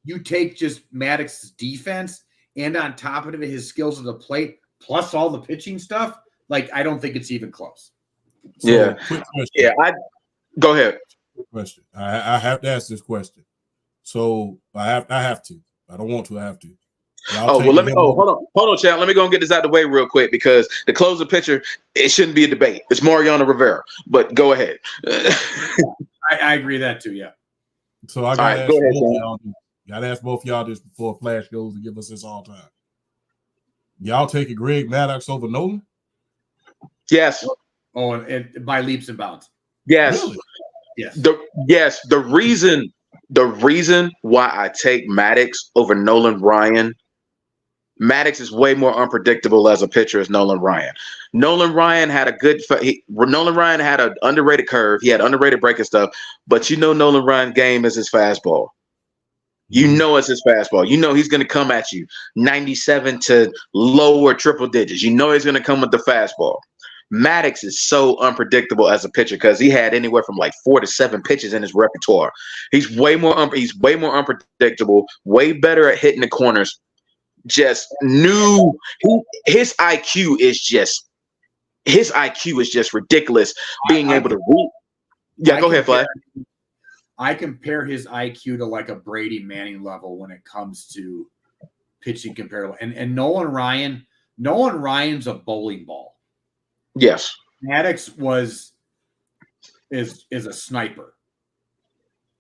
You take just Maddox's defense, and on top of it, his skills at the plate, plus all the pitching stuff, I don't think it's even close. So, Go ahead. Quick question. I have to ask this question. So I have to. I don't want to. I have to. Hold on, Chad. Let me go and get this out of the way real quick, because the closer pitcher, it shouldn't be a debate. It's Mariano Rivera. But go ahead. I agree with that too. Yeah. So I gotta ask both y'all. Gotta ask both y'all this before Flash goes to give us this all time. Y'all taking Greg Maddux over Nolan? Yes. Oh, and by leaps and bounds. Yes. Really? Yes. The reason why I take Maddux over Nolan Ryan, Maddux is way more unpredictable as a pitcher as Nolan Ryan. Nolan Ryan had an underrated curve. He had underrated breaking stuff, but Nolan Ryan's game is his fastball. It's his fastball. He's going to come at you 97 to lower triple digits. He's going to come with the fastball. Maddux is so unpredictable as a pitcher, because he had anywhere from 4 to 7 pitches in his repertoire. He's way more unpredictable, way better at hitting the corners. His IQ is just ridiculous. Being able to read. Yeah, go ahead, Fly. I compare his IQ to a Brady Manning level when it comes to pitching comparable. And Nolan Ryan's a bowling ball. Yes. Maddux is a sniper.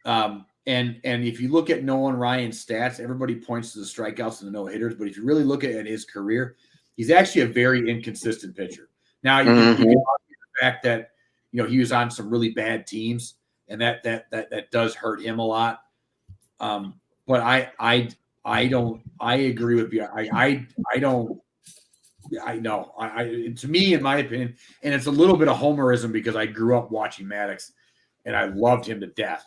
And if you look at Nolan Ryan's stats, everybody points to the strikeouts and the no-hitters, but if you really look at his career, he's actually a very inconsistent pitcher. Now, you can argue the fact that he was on some really bad teams, and that does hurt him a lot. But I agree with you. To me, in my opinion, and it's a little bit of homerism, because I grew up watching Maddux and I loved him to death.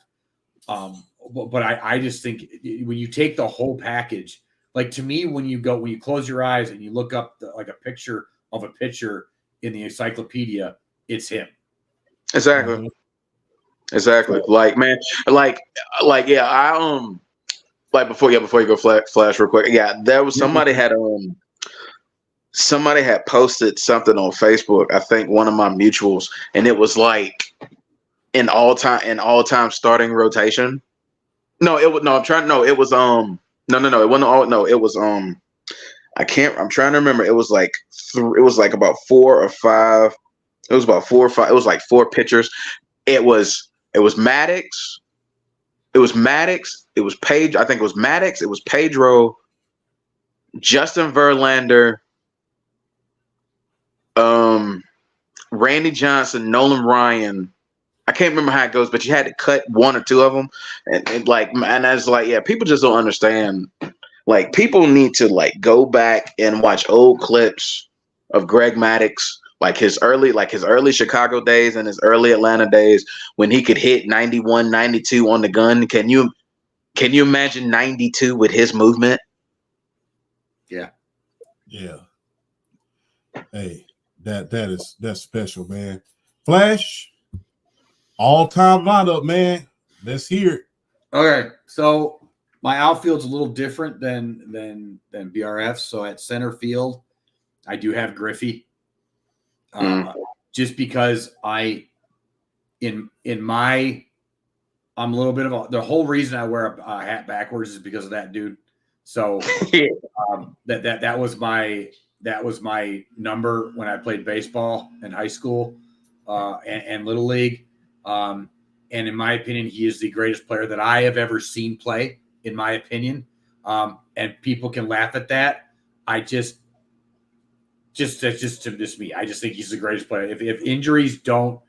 But I just think when you take the whole package, to me, when you close your eyes and you look up a picture of a pitcher in the encyclopedia, it's him. Exactly. Before you go flash real quick. Yeah, there was somebody had posted something on Facebook. I think one of my mutuals, and it was an all-time starting rotation. It was I'm trying to remember. It was about 4 or 5. It was about 4 or 5. It was like 4 pitchers. It was Maddox. It was Maddox. It was Page. I think it was Maddox. It was Pedro, Justin Verlander, Randy Johnson, Nolan Ryan. I can't remember how it goes, but you had to cut 1 or 2 of them, and I was like, yeah, people just don't understand. Like, people need to like go back and watch old clips of Greg Maddux, like his early Chicago days and his early Atlanta days when he could hit 91, 92 on the gun. Can you imagine 92 with his movement? Yeah. Yeah. Hey, that's special, man. Flash, all-time lineup, man. Let's hear it. Okay, so my outfield's a little different than BRF. So at center field, I do have Griffey. Just because I'm a little bit of the whole reason I wear a hat backwards is because of that dude. So that was my number when I played baseball in high school and little league. And in my opinion, he is the greatest player that I have ever seen play, in my opinion. And people can laugh at that. That's just me. I just think he's the greatest player. If injuries don't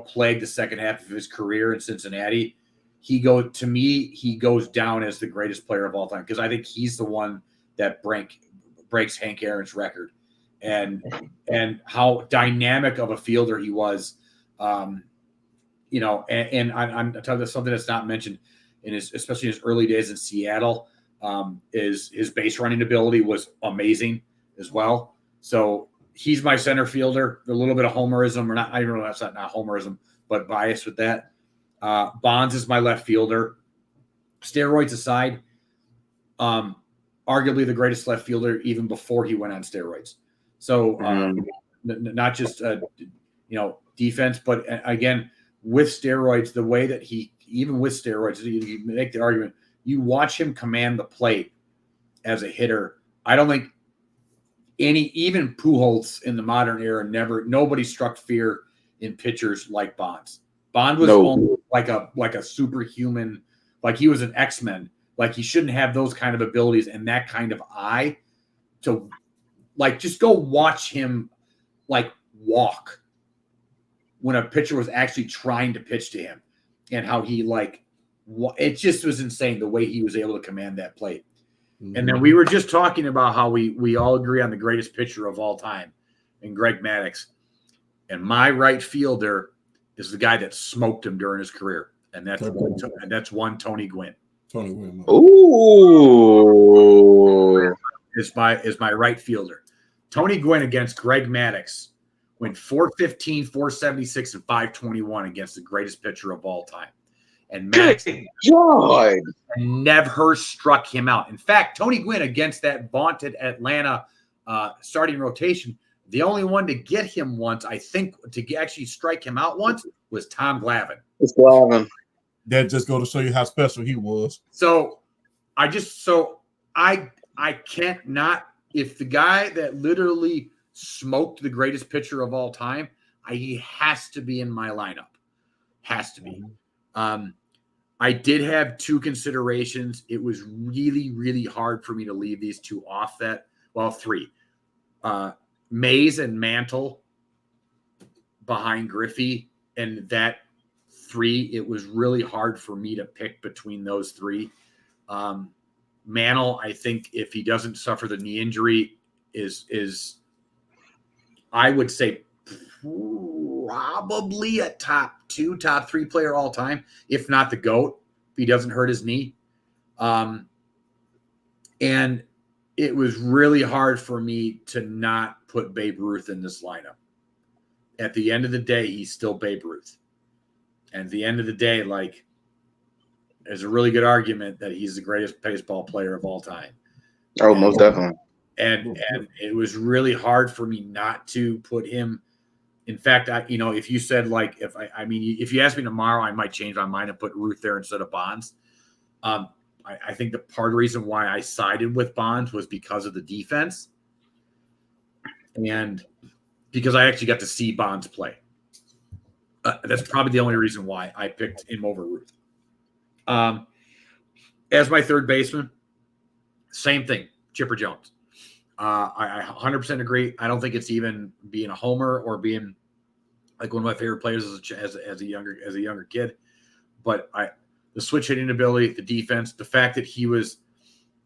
plague the second half of his career in Cincinnati, he goes down as the greatest player of all time, because I think he's the one that breaks Hank Aaron's record, and how dynamic of a fielder he was. And I'm telling you something that's not mentioned especially in his early days in Seattle. Is his base running ability was amazing as well. So he's my center fielder. A little bit of homerism, or not. I don't know. That's not homerism, but bias with that. Bonds is my left fielder. Steroids aside, arguably the greatest left fielder even before he went on steroids. So not just defense, but again with steroids, the way that even with steroids, you make the argument. You watch him command the plate as a hitter. I don't think even Pujols in the modern era nobody struck fear in pitchers like Bonds. Bond was almost like a superhuman, like he was an X-Men. Like he shouldn't have those kind of abilities and that kind of eye to like just go watch him like walk when a pitcher was actually trying to pitch to him, and how he it just was insane the way he was able to command that plate. Mm-hmm. And then we were just talking about how we all agree on the greatest pitcher of all time in Greg Maddux. And my right fielder is the guy that smoked him during his career. And that's Tony Gwynn. Tony Gwynn. Ooh. Is my right fielder. Tony Gwynn against Greg Maddux went 415, 476, and 521 against the greatest pitcher of all time. And Maddux never struck him out. In fact, Tony Gwynn against that vaunted Atlanta starting rotation, the only one to get him once, I think, to actually strike him out once, was Tom Glavine. It's Glavine. That just go to show you how special he was. So I can't not, if the guy that literally smoked the greatest pitcher of all time, he has to be in my lineup. Has to be. I did have 2 considerations. It was really, really hard for me to leave these 2 off that. Well, 3. Mays and Mantle behind Griffey, and that 3, it was really hard for me to pick between those 3. Mantle, I think if he doesn't suffer the knee injury, is I would say probably a top 2, top 3 player all time, if not the GOAT, if he doesn't hurt his knee. And it was really hard for me to not put Babe Ruth in this lineup. At the end of the day, he's still Babe Ruth. And at the end of the day, there's a really good argument that he's the greatest baseball player of all time. Oh, most definitely. And it was really hard for me not to put him. In fact, if you said if you asked me tomorrow, I might change my mind and put Ruth there instead of Bonds. I think the part of the reason why I sided with Bonds was because of the defense. And because I actually got to see Bonds play. That's probably the only reason why I picked him over Ruth. As my third baseman, same thing, Chipper Jones. I 100% agree. I don't think it's even being a homer or being like one of my favorite players as a younger kid. But the switch hitting ability, the defense, the fact that he was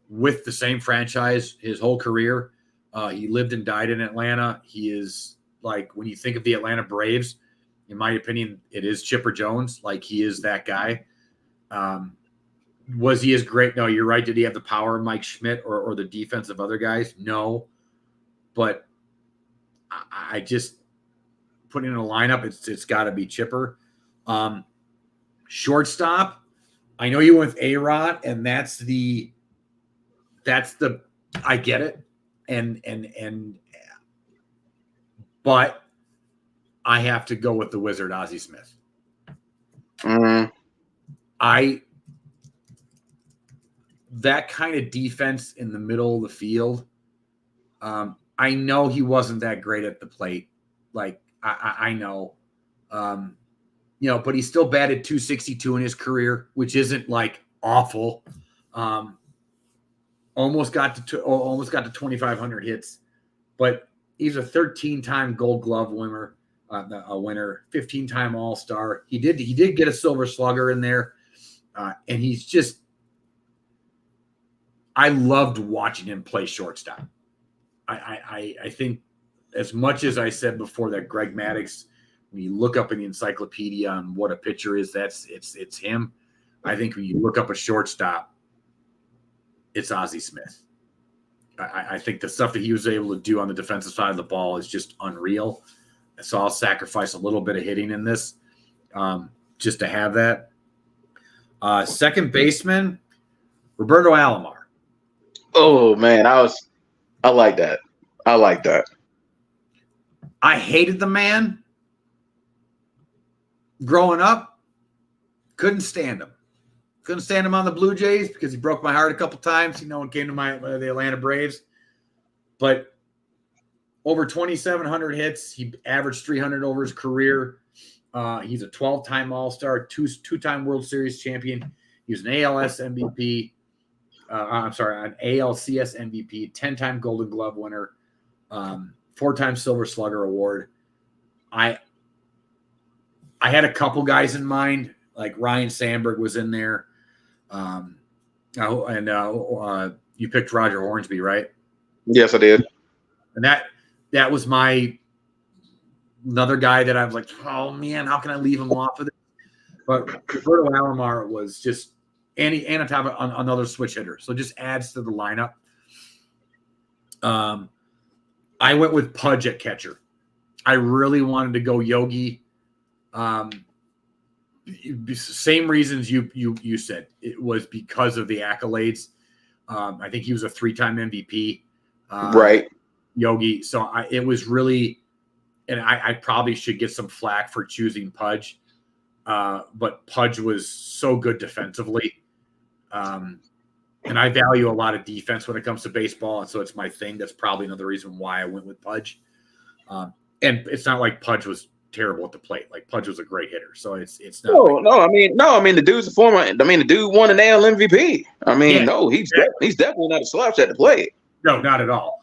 with the same franchise his whole career. He lived and died in Atlanta. He is like, when you think of the Atlanta Braves, in my opinion, it is Chipper Jones. Like, he is that guy. Was he as great? No, you're right. Did he have the power of Mike Schmidt or the defense of other guys? No. But I just put in a lineup. It's got to be Chipper. Shortstop. I know you went with A-Rod, and that's the I get it. But I have to go with the Wizard, Ozzie Smith. That kind of defense in the middle of the field. I know he wasn't that great at the plate. Like, I know, but he still batted .262 in his career, which isn't like awful. Almost got to 2,500 hits, but he's a 13-time Gold Glove winner, 15-time All-Star. He did get a Silver Slugger in there, and he's just. I loved watching him play shortstop. I think, as much as I said before that Greg Maddux, when you look up in the encyclopedia on what a pitcher is, it's him. I think when you look up a shortstop, it's Ozzie Smith. I think the stuff that he was able to do on the defensive side of the ball is just unreal. So I'll sacrifice a little bit of hitting in this just to have that. Second baseman, Roberto Alomar. Oh man, I like that. I hated the man growing up. Couldn't stand him. Couldn't stand him on the Blue Jays because he broke my heart a couple times. When it came to the Atlanta Braves. But over 2,700 hits, he averaged 300 over his career. He's a 12-time All-Star, two-time World Series champion. He was an ALS MVP. An ALCS MVP, 10-time Golden Glove winner, 4-time Silver Slugger award. I had a couple guys in mind, like Ryan Sandberg was in there. You picked Roger Hornsby, right? Yes, I did. And that was another guy that I was like, oh man, how can I leave him off of it? But Roberto Alomar was just and on top of another switch hitter, so just adds to the lineup. I went with Pudge at catcher. I really wanted to go Yogi. Same reasons you said. It was because of the accolades. I think he was a 3-time MVP. Right. Yogi. So it was really, and I probably should get some flack for choosing Pudge. But Pudge was so good defensively. And I value a lot of defense when it comes to baseball. And so it's my thing. That's probably another reason why I went with Pudge. And it's not like Pudge was terrible at the plate. Like, Pudge was a great hitter. So it's not. No. I mean, the dude's a former. I mean, the dude won an AL MVP. I mean, no, he's definitely not a slouch at the plate. No, not at all.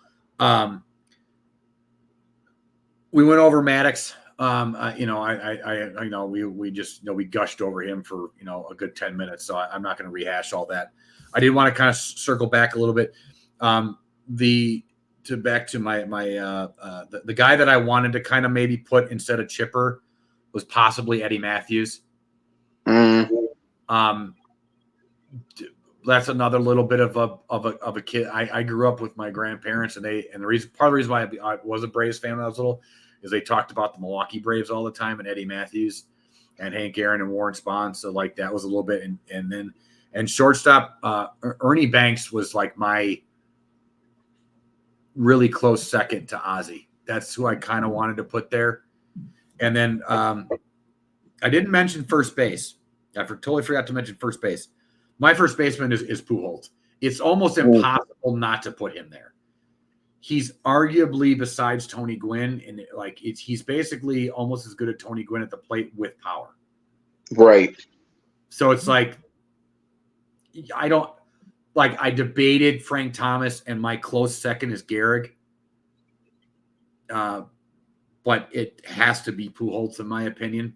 We went over Maddux. We gushed over him for, a good 10 minutes. So I'm not going to rehash all that. I did want to kind of circle back a little bit. The guy that I wanted to kind of maybe put instead of Chipper was possibly Eddie Matthews. That's another little bit of a kid. I grew up with my grandparents, and part of the reason why I was a Braves fan when I was little is they talked about the Milwaukee Braves all the time, and Eddie Matthews and Hank Aaron and Warren Spahn. So like that was a little bit, and shortstop Ernie Banks was like my really close second to Ozzie. That's who I kind of wanted to put there. And then I didn't mention first base. I totally forgot to mention first base. My first baseman is Pujols. It's almost impossible not to put him there. he's arguably, besides Tony Gwynn, and like he's basically almost as good as Tony Gwynn at the plate with power. Right. So it's like I debated Frank Thomas, and my close second is Gehrig. But it has to be Pujols, in my opinion.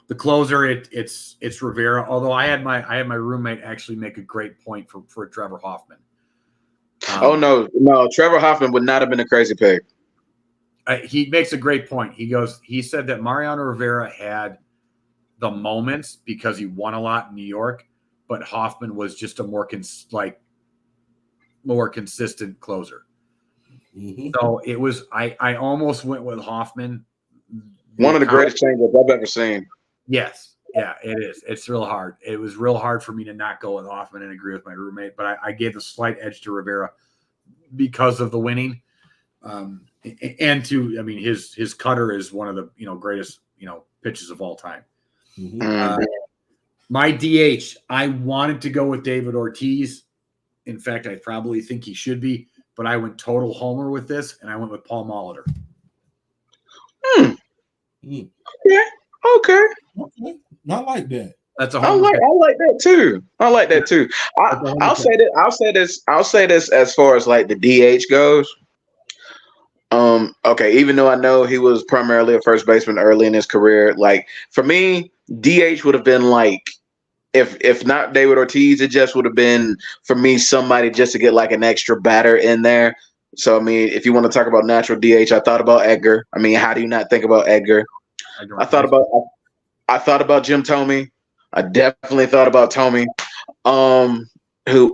The closer, it's Rivera. Although I had my roommate actually make a great point for Trevor Hoffman. No, Trevor Hoffman would not have been a crazy pick. He makes a great point. He said that Mariano Rivera had the moments because he won a lot in New York, but Hoffman was just a more consistent closer. Mm-hmm. So it was I almost went with Hoffman. One of the greatest changes I've ever seen. Yes. Yeah, it is. It's real hard. It was real hard for me to not go with Hoffman and agree with my roommate, but I gave the slight edge to Rivera because of the winning. And his cutter is one of the greatest pitches of all time. Mm-hmm. My DH, I wanted to go with David Ortiz. In fact, I probably think he should be, but I went total homer with this, and I went with Paul Molitor. Yeah. Okay. I like that. That's a I like that too. I'll say this as far as like the DH goes. Okay, even though I know he was primarily a first baseman early in his career, like for me, DH would have been like if not David Ortiz, it just would have been for me somebody just to get like an extra batter in there. So I mean, if you want to talk about natural DH, I thought about Edgar. I mean, how do you not think about Edgar? I thought about Jim Thome. I definitely thought about Thome. Who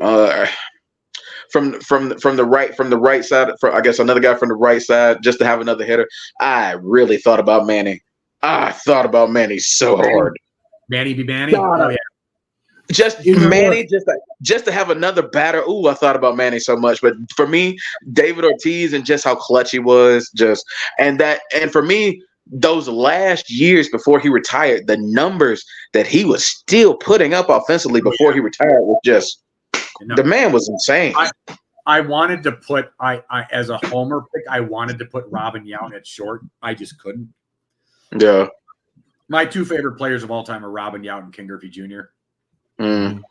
from the right side, I guess another guy from the right side, just to have another hitter. I really thought about Manny. I thought about Manny so hard. Manny be Manny. Oh yeah. Just Manny, just to have another batter. Ooh, I thought about Manny so much. But for me, David Ortiz and just how clutch he was, and for me, those last years before he retired, the numbers that he was still putting up offensively before he retired was just the man was insane. I wanted to put I as a homer pick, I wanted to put Robin Yount at short. I just couldn't. Yeah. My two favorite players of all time are Robin Yount and Ken Griffey Jr. Mm.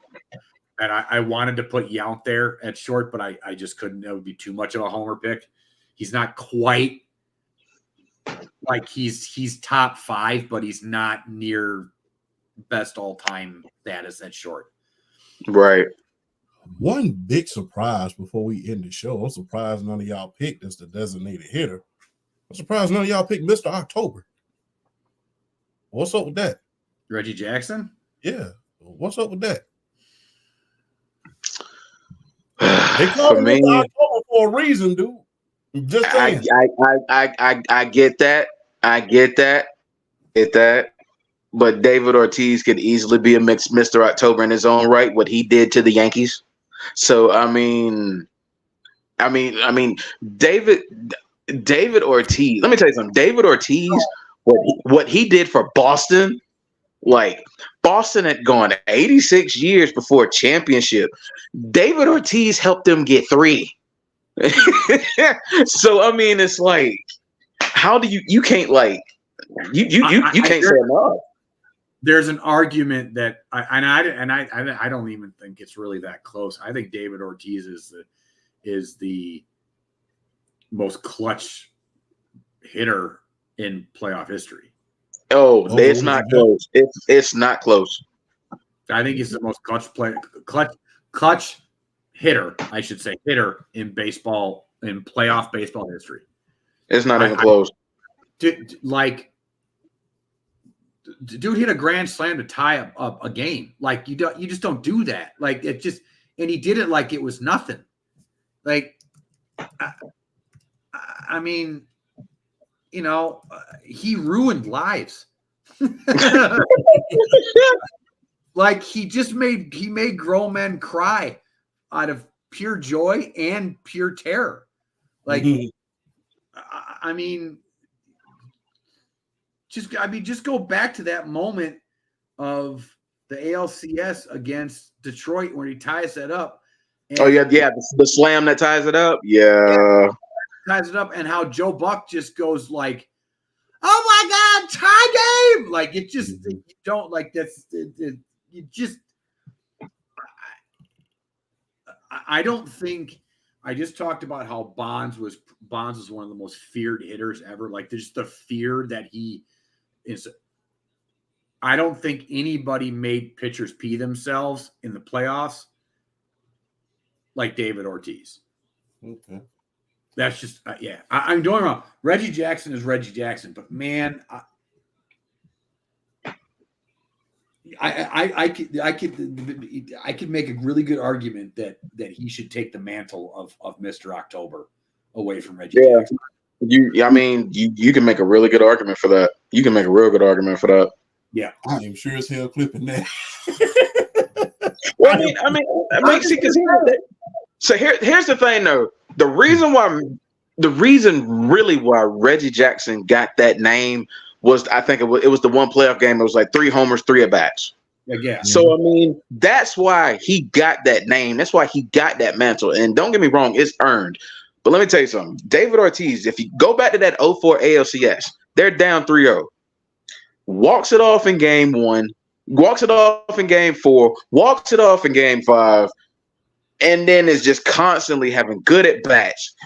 And I wanted to put Yount there at short, but I just couldn't. That would be too much of a homer pick. He's not quite like he's top 5, but he's not near best all-time status at short. Right. One big surprise before we end the show. I'm surprised none of y'all picked as the designated hitter. I'm surprised none of y'all picked Mr. October. What's up with that? Reggie Jackson? Yeah. What's up with that? They call him Mr. October for a reason, dude. Just saying. I get that. I get that. But David Ortiz could easily be a Mr. October in his own right, what he did to the Yankees. So I mean, David Ortiz. Let me tell you something. David Ortiz, what he did for Boston, like Boston had gone 86 years before a championship. David Ortiz helped them get 3. So I mean, it's like, how do you can't like you can't say enough. There's an argument that I don't even think it's really that close. I think David Ortiz is the most clutch hitter in playoff history. Oh, it's not close. It's not close. I think he's the most clutch hitter, I should say, hitter in baseball, in playoff baseball history. It's not even close. Dude hit a grand slam to tie up a game. Like you just don't do that. Like it just, and he did it like it was nothing. Like, I mean, he ruined lives. Like he made grown men cry out of pure joy and pure terror. Like, I mean, just go back to that moment of the ALCS against Detroit where he ties that up. And oh yeah, the slam that ties it up. Yeah. ties it up, and how Joe Buck just goes like, "Oh my God, tie game!" Like it just you don't like that's you just. I don't think. I just talked about how Bonds was one of the most feared hitters ever. Like there's the fear that he is. I don't think anybody made pitchers pee themselves in the playoffs like David Ortiz. Okay. That's just yeah. I'm doing wrong. Reggie Jackson is Reggie Jackson, but man, I could make a really good argument that he should take the mantle of Mr. October away from Reggie Jackson. You can make a really good argument for that. You can make a real good argument for that. Yeah, I am sure as hell clipping that. Well, I mean, see, because so here's the thing, though. The reason really why Reggie Jackson got that name was, I think it was the one playoff game. It was like 3 homers, 3 at bats. Yeah. So I mean, that's why he got that name. That's why he got that mantle. And don't get me wrong, it's earned. But let me tell you something. David Ortiz, if you go back to that 04 ALCS, they're down 3-0. Walks it off in game 1, walks it off in game 4, walks it off in game 5, and then is just constantly having good at bats,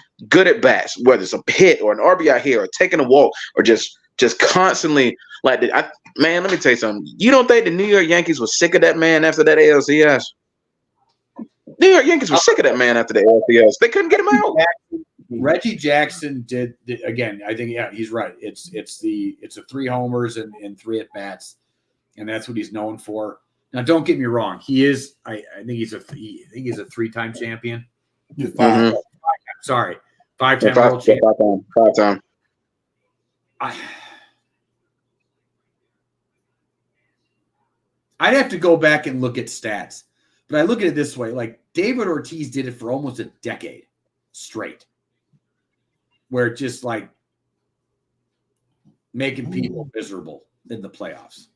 whether it's a hit or an RBI here or taking a walk or just constantly like man, let me tell you something. You don't think the New York Yankees was sick of that man after that ALCS? New York Yankees were sick of that man after the ALCS. They couldn't get him out. Reggie Jackson did again. I think he's right. It's the 3 homers and 3 at bats, and that's what he's known for. Now, don't get me wrong. He is. I think he's a 3-time champion. Yeah, 5. Sorry, 5-time world champion. 5-time. I'd have to go back and look at stats, but I look at it this way: like David Ortiz did it for almost a decade straight, where it's just like making people miserable in the playoffs.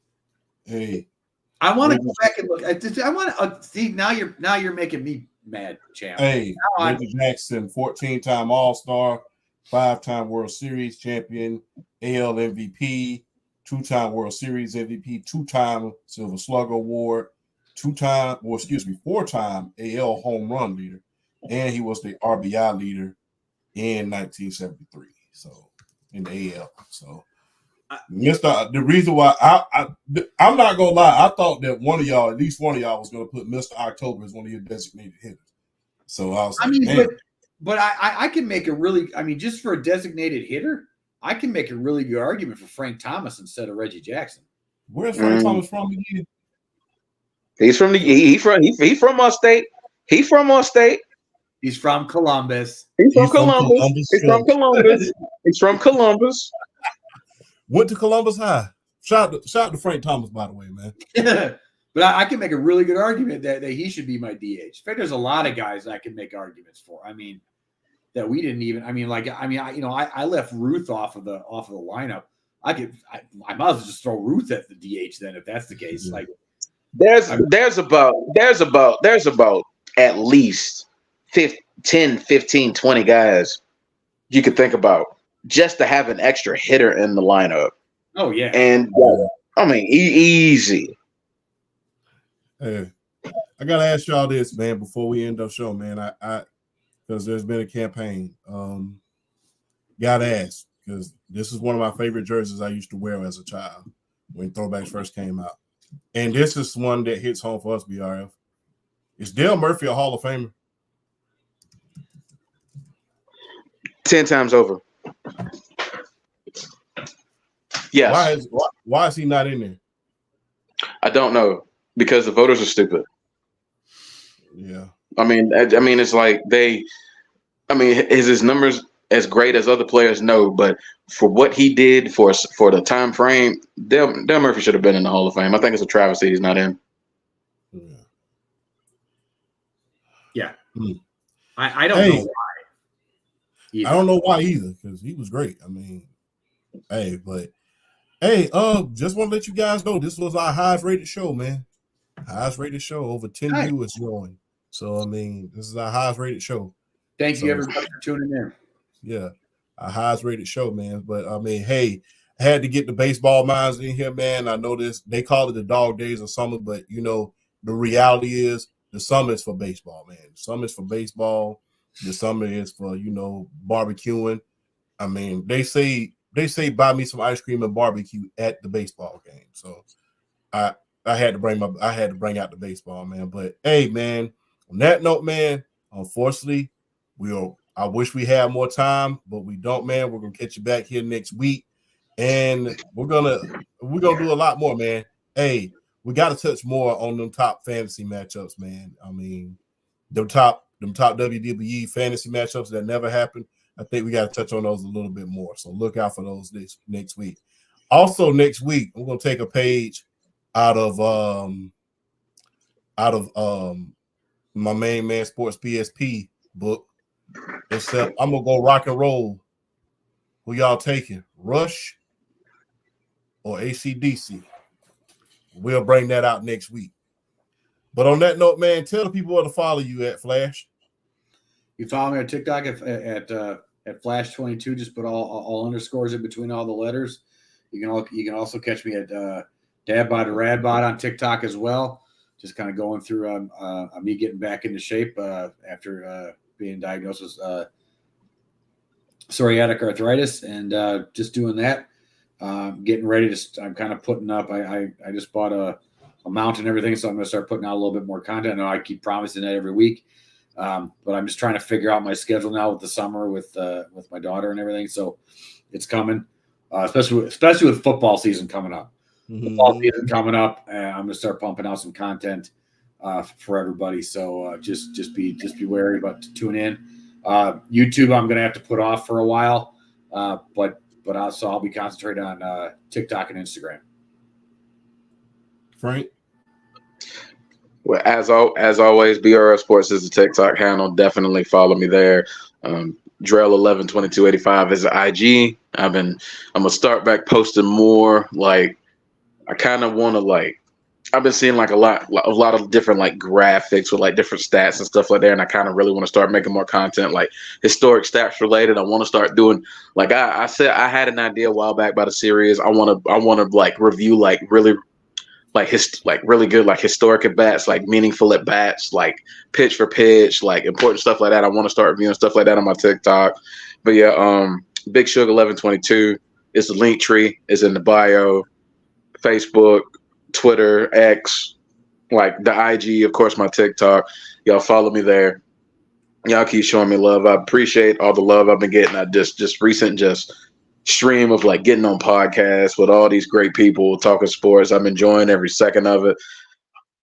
Hey, I want to go back and look. I want to see now. You're making me mad, champ. Hey, Reggie Jackson, 14-time All-Star, 5-time World Series champion, AL MVP, 2-time World Series MVP, 2-time Silver Slugger Award, 4-time AL home run leader, and he was the RBI leader in 1973. So in the AL. So the reason why I'm not gonna lie, I thought that at least one of y'all was gonna put Mr. October as one of your designated hitters. So I was but I can make a really, just for a designated hitter, I can make a really good argument for Frank Thomas instead of Reggie Jackson. Where's Frank Thomas from again? He's from he's from our state. He's from our state. He's from Columbus. He's from Columbus. Went to Columbus High. Shout out to Frank Thomas, by the way, man. But I can make a really good argument that he should be my DH. In fact, there's a lot of guys I can make arguments for. That we didn't even. I left Ruth off of the lineup. I might as well just throw Ruth at the DH then, if that's the case. Like there's about at least 10, 15, 20 guys you could think about just to have an extra hitter in the lineup. Oh yeah, and easy. Hey, I gotta ask y'all this, man, before we end the show, man. I because there's been a campaign. Gotta ask, because this is one of my favorite jerseys I used to wear as a child when throwbacks first came out. And this is one that hits home for us, BRF. Is Dale Murphy a Hall of Famer? 10 times over. Yes. Why is he not in there? I don't know, because the voters are stupid. Yeah. It's like is his numbers as great as other players? No, but for what he did for the time frame, Dale Murphy should have been in the Hall of Fame. I think it's a travesty he's not in. Yeah. I don't know why. I don't know why either, because he was great. Just want to let you guys know this was our highest rated show, man. Highest rated show, over 10 viewers joined. So I mean, this is our highest rated show. Thank you everybody for tuning in. Yeah, our highest rated show, man. But I mean, hey, I had to get the baseball minds in here, man. I know this. They call it the dog days of summer, but you know, the reality is the summer is for baseball, man. The summer is for baseball. The summer is for, you know, barbecuing. I mean, they say buy me some ice cream and barbecue at the baseball game. So I had to bring out the baseball, man. But hey, man, on that note, man, unfortunately, I wish we had more time, but we don't, man. We're gonna catch you back here next week, and we're gonna do a lot more, man. Hey, we got to touch more on them top fantasy matchups, man. I mean, them top WWE fantasy matchups that never happened. I think we got to touch on those a little bit more. So look out for those next week. Also, next week we're gonna take a page out of my main man Sports PSP book. Except I'm gonna go rock and roll. Who y'all taking? Rush or AC/DC? We'll bring that out next week. But on that note, man, tell the people where to follow you at, Flash. You follow me on TikTok at Flash22. Just put all underscores in between all the letters. You can also catch me at Dadbot or Radbot on TikTok as well. Just kind of going through me getting back into shape after being diagnosed with psoriatic arthritis, and just doing that. Getting ready to. I'm kind of putting up. I just bought a mount and everything, so I'm going to start putting out a little bit more content. I know I keep promising that every week, but I'm just trying to figure out my schedule now with the summer with my daughter and everything. So it's coming, especially with football season coming up. Mm-hmm. Football season coming up, and I'm going to start pumping out some content for everybody. So just be wary about to tune in. YouTube, I'm going to have to put off for a while, but also I'll be concentrating on TikTok and Instagram. Frank? Well, as always, BRL Sports is the TikTok handle. Definitely follow me there. Drell112285 is the IG. I'm gonna start back posting more. Like, I kind of want to, like, I've been seeing like a lot of different like graphics with like different stats and stuff like that, and I kind of really want to start making more content like historic stats related. I want to start doing, like I said, I had an idea a while back about a series. I want to like review like really really good like historic at bats, like meaningful at bats, like pitch for pitch, like important stuff like that. I want to start reviewing stuff like that on my TikTok. But yeah, Big Sugar 1122 is the link tree, is in the bio. Facebook, Twitter, X, like the IG, of course, my TikTok. Y'all follow me there. Y'all keep showing me love. I appreciate all the love I've been getting. I just recent stream of like getting on podcasts with all these great people talking sports. I'm enjoying every second of it.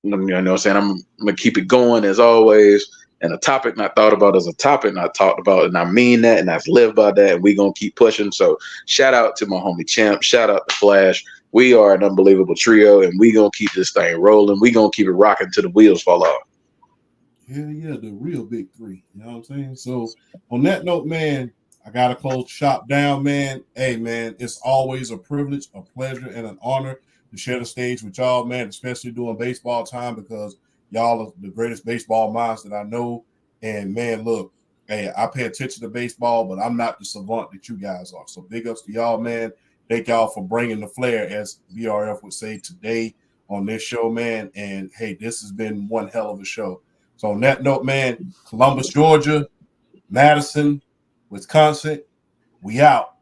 You know what I'm saying? I'm gonna keep it going as always. And a topic not thought about is a topic not talked about, and I mean that, and I've lived by that, and we gonna keep pushing. So shout out to my homie Champ, shout out to Flash. We are an unbelievable trio, and we gonna keep this thing rolling. We gonna keep it rocking till the wheels fall off. Yeah, the real big three. You know what I'm saying? So on that note, man, I gotta close shop down, man. Hey, man, it's always a privilege, a pleasure, and an honor to share the stage with y'all, man, especially during baseball time, because y'all are the greatest baseball minds that I know. And man, look, hey, I pay attention to baseball, but I'm not the savant that you guys are. So big ups to y'all, man. Thank y'all for bringing the flair, as BRF would say today on this show, man. And hey, this has been one hell of a show. So on that note, man, Columbus, Georgia, Madison, Wisconsin, we out.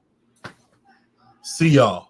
See y'all.